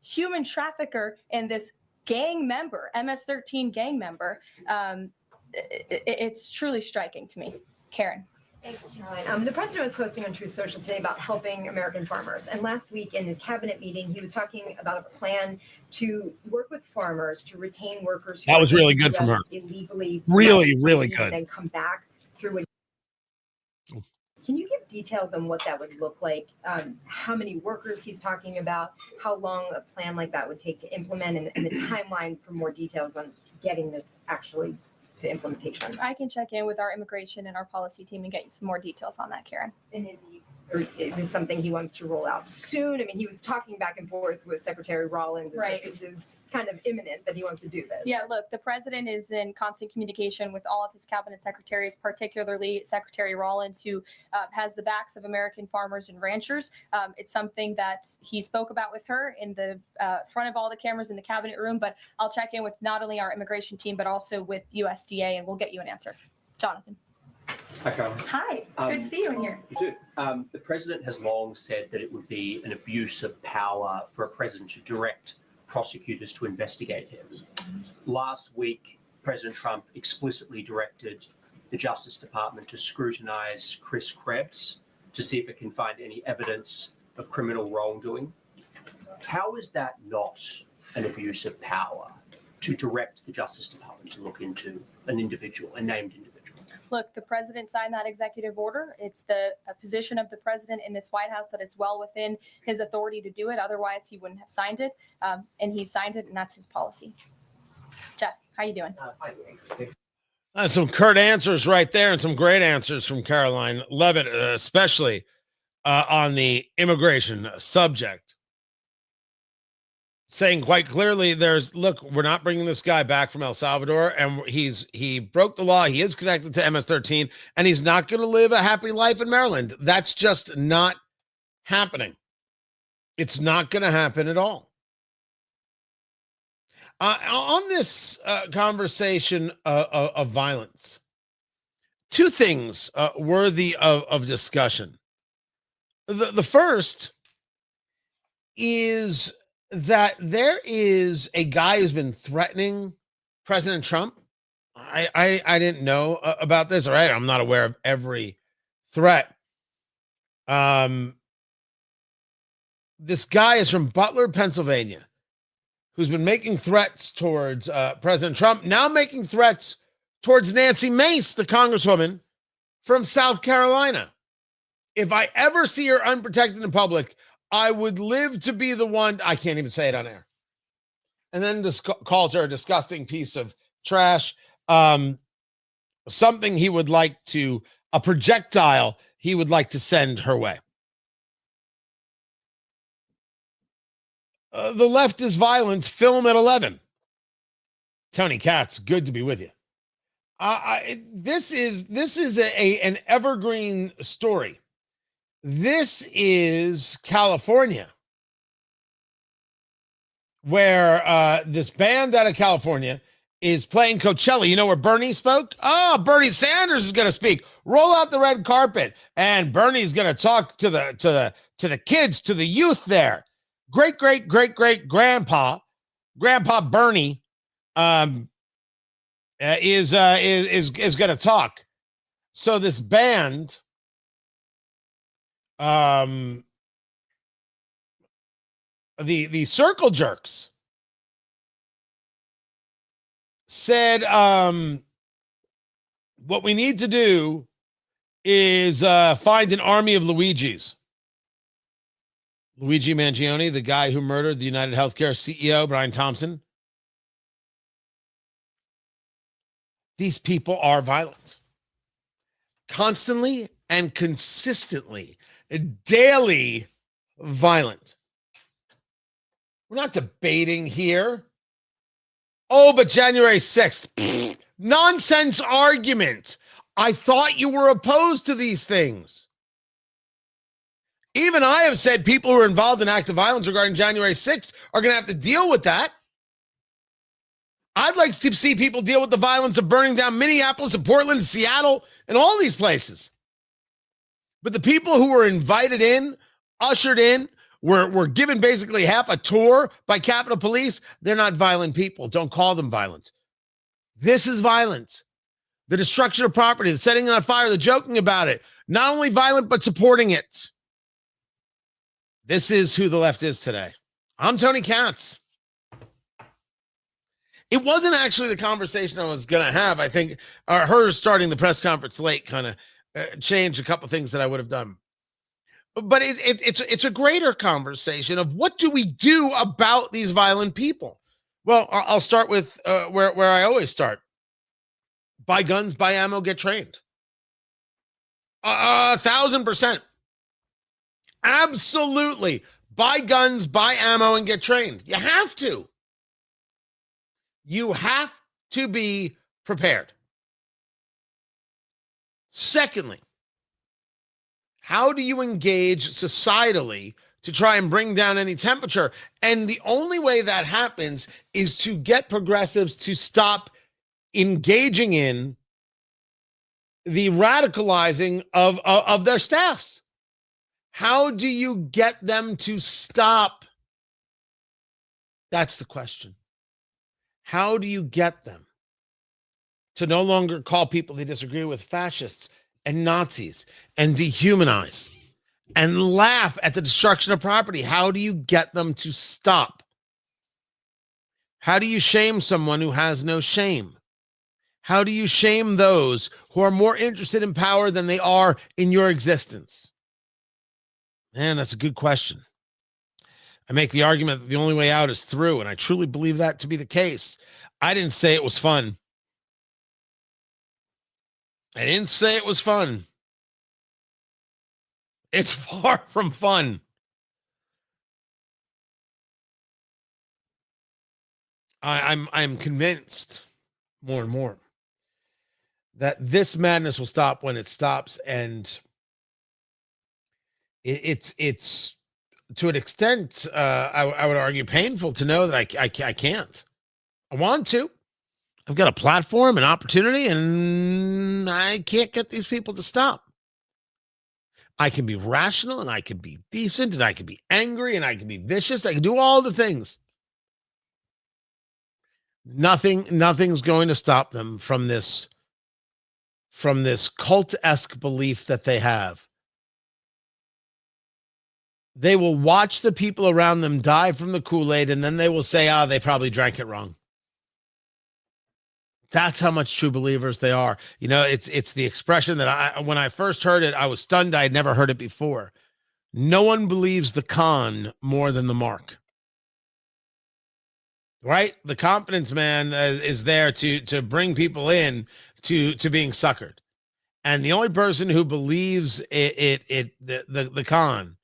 human trafficker and this gang member, MS-13 gang member. It's truly striking to me. Karen. Thanks, Caroline. The president was posting on Truth Social today about helping American farmers. And last week in his cabinet meeting, he was talking about a plan to work with farmers to retain workers. That was really good from her. Illegally, really good. And then come back through. Can you give details on what that would look like? How many workers he's talking about? How long a plan like that would take to implement, and the timeline for more details on getting this actually to implementation? I can check in with our immigration and our policy team and get you some more details on that, Karen. And is he Or is this something he wants to roll out soon? I mean, he was talking back and forth with Secretary Rollins. Right. This is kind of imminent that he wants to do this. Yeah, look, the president is in constant communication with all of his cabinet secretaries, particularly Secretary Rollins, who has the backs of American farmers and ranchers. It's something that he spoke about with her in the front of all the cameras in the cabinet room, but I'll check in with not only our immigration team, but also with USDA, and we'll get you an answer. Jonathan. Hi, Caroline. Hi, it's good to see you in here. You too. The president has long said that it would be an abuse of power for a president to direct prosecutors to investigate him. Last week, President Trump explicitly directed the Justice Department to scrutinize Chris Krebs to see if it can find any evidence of criminal wrongdoing. How is that not an abuse of power to direct the Justice Department to look into an individual, a named individual? Look, the president signed that executive order. It's the position of the president in this White House that it's well within his authority to do it. Otherwise, he wouldn't have signed it. And he signed it, and that's his policy. Jeff, how you doing? Fine, thanks. Some curt answers right there, and some great answers from Caroline Levitt, especially on the immigration subject. Saying quite clearly, look, we're not bringing this guy back from El Salvador, and he broke the law. He is connected to MS-13, and he's not going to live a happy life in Maryland. That's just not happening. It's not going to happen at all. On this conversation of violence, two things worthy of discussion. The first is that there is a guy who's been threatening President Trump. I didn't know about this. All right, I'm not aware of every threat. This guy is from Butler, Pennsylvania, who's been making threats towards President Trump, now making threats towards Nancy Mace, the congresswoman from South Carolina. If I ever see her unprotected in public, I would live to be the one. I can't even say it on air. And then just calls her a disgusting piece of trash. Something he would like to, a projectile he would like to send her way. The left is violence, film at 11. Tony Katz, good to be with you. This is an evergreen story. This is California, where this band out of California is playing Coachella. You know where Bernie spoke? Oh, Bernie Sanders is going to speak. Roll out the red carpet, and Bernie's going to talk to the kids, to the youth there. Great grandpa Bernie is going to talk. So this band, the Circle Jerks, said what we need to do is find an army of Luigis. Luigi Mangione, the guy who murdered the United Healthcare CEO, Brian Thompson. These people are violent. Constantly and consistently, daily violent. We're not debating here. Oh, but January 6th, nonsense argument. I thought you were opposed to these things. Even I have said people who are involved in active violence regarding January 6th are going to have to deal with that. I'd like to see people deal with the violence of burning down Minneapolis and Portland and Seattle and all these places. But the people who were invited in, ushered in, were given basically half a tour by Capitol Police, they're not violent people. Don't call them violent. This is violence. The destruction of property, the setting it on fire, the joking about it. Not only violent, but supporting it. This is who the left is today. I'm Tony Katz. It wasn't actually the conversation I was going to have. I think her starting the press conference late kind of changed a couple things that I would have done. But it's a greater conversation of what do we do about these violent people? Well, I'll start with where I always start. Buy guns, buy ammo, get trained. 1,000%. Absolutely. Buy guns, buy ammo, and get trained. You have to. You have to be prepared. Secondly, how do you engage societally to try and bring down any temperature? And the only way that happens is to get progressives to stop engaging in the radicalizing of their staffs. How do you get them to stop? That's the question. How do you get them to no longer call people they disagree with fascists and Nazis and dehumanize and laugh at the destruction of property? How do you get them to stop? How do you shame someone who has no shame? How do you shame those who are more interested in power than they are in your existence? Man, that's a good question. I make the argument that the only way out is through, and I truly believe that to be the case. I didn't say it was fun. I didn't say it was fun. It's far from fun. I'm convinced more and more that this madness will stop when it stops, and it's to an extent, I would argue, painful to know that I can't. I want to. I've got a platform, an opportunity, and I can't get these people to stop. I can be rational, and I can be decent, and I can be angry, and I can be vicious. I can do all the things. Nothing's going to stop them from this cult-esque belief that they have. They will watch the people around them die from the Kool-Aid, and then they will say, they probably drank it wrong. That's how much true believers they are. You know, it's the expression that when I first heard it, I was stunned. I had never heard it before. No one believes the con more than the mark. Right? The confidence man is there to bring people in to being suckered. And the only person who believes the con,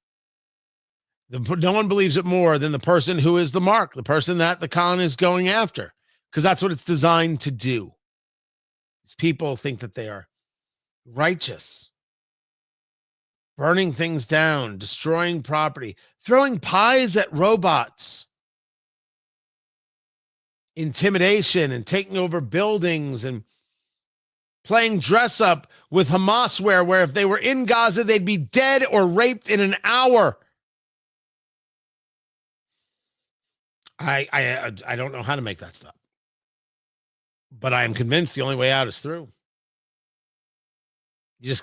no one believes it more than the person who is the mark, the person that the con is going after, because that's what it's designed to do. These people think that they are righteous, burning things down, destroying property, throwing pies at robots, intimidation and taking over buildings, and playing dress up with Hamas where if they were in Gaza, they'd be dead or raped in an hour. I don't know how to make that stop, but I am convinced the only way out is through. We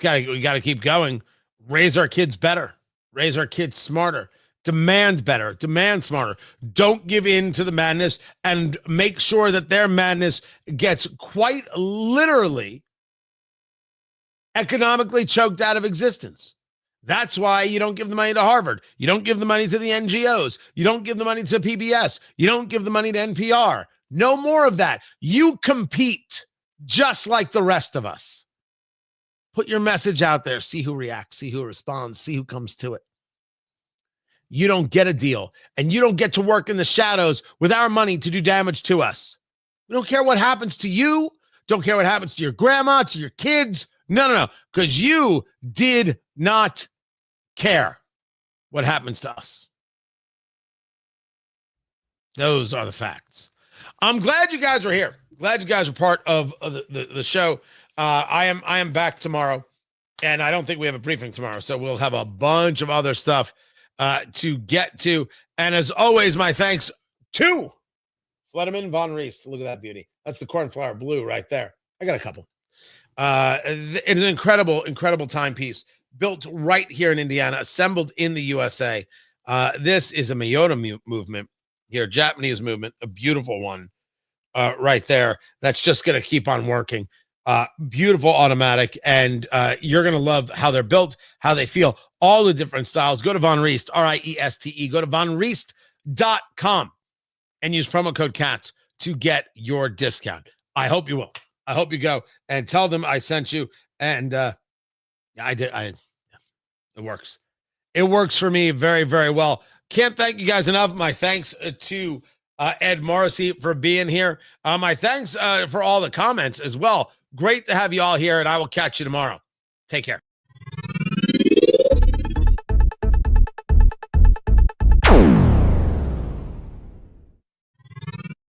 gotta keep going. Raise our kids better. Raise our kids smarter. Demand better. Demand smarter. Don't give in to the madness, and make sure that their madness gets quite literally economically choked out of existence. That's why you don't give the money to Harvard. You don't give the money to the NGOs. You don't give the money to PBS. You don't give the money to NPR. No more of that. You compete just like the rest of us. Put your message out there. See who reacts. See who responds. See who comes to it. You don't get a deal, and you don't get to work in the shadows with our money to do damage to us. We don't care what happens to you. Don't care what happens to your grandma, to your kids. No. Because you did not care what happens to us. Those are the facts. I'm glad you guys are here. Glad you guys are part of the show. I am back tomorrow, and I don't think we have a briefing tomorrow, so we'll have a bunch of other stuff to get to. And as always, my thanks to Flederman Von Rees. Look at that beauty. That's the cornflower blue right there. I got a couple. It's an incredible timepiece built right here in Indiana, assembled in the USA. This is a Miyota movement here, Japanese movement, a beautiful one right there. That's just going to keep on working. Beautiful automatic, and you're going to love how they're built, how they feel, all the different styles. Go to Von Reest, R-I-E-S-T-E. Go to vonreest.com and use promo code CATS to get your discount. I hope you will. I hope you go and tell them I sent you. And it works. It works for me very, very well. Can't thank you guys enough. My thanks to Ed Morrissey for being here. My thanks for all the comments as well. Great to have you all here, and I will catch you tomorrow. Take care.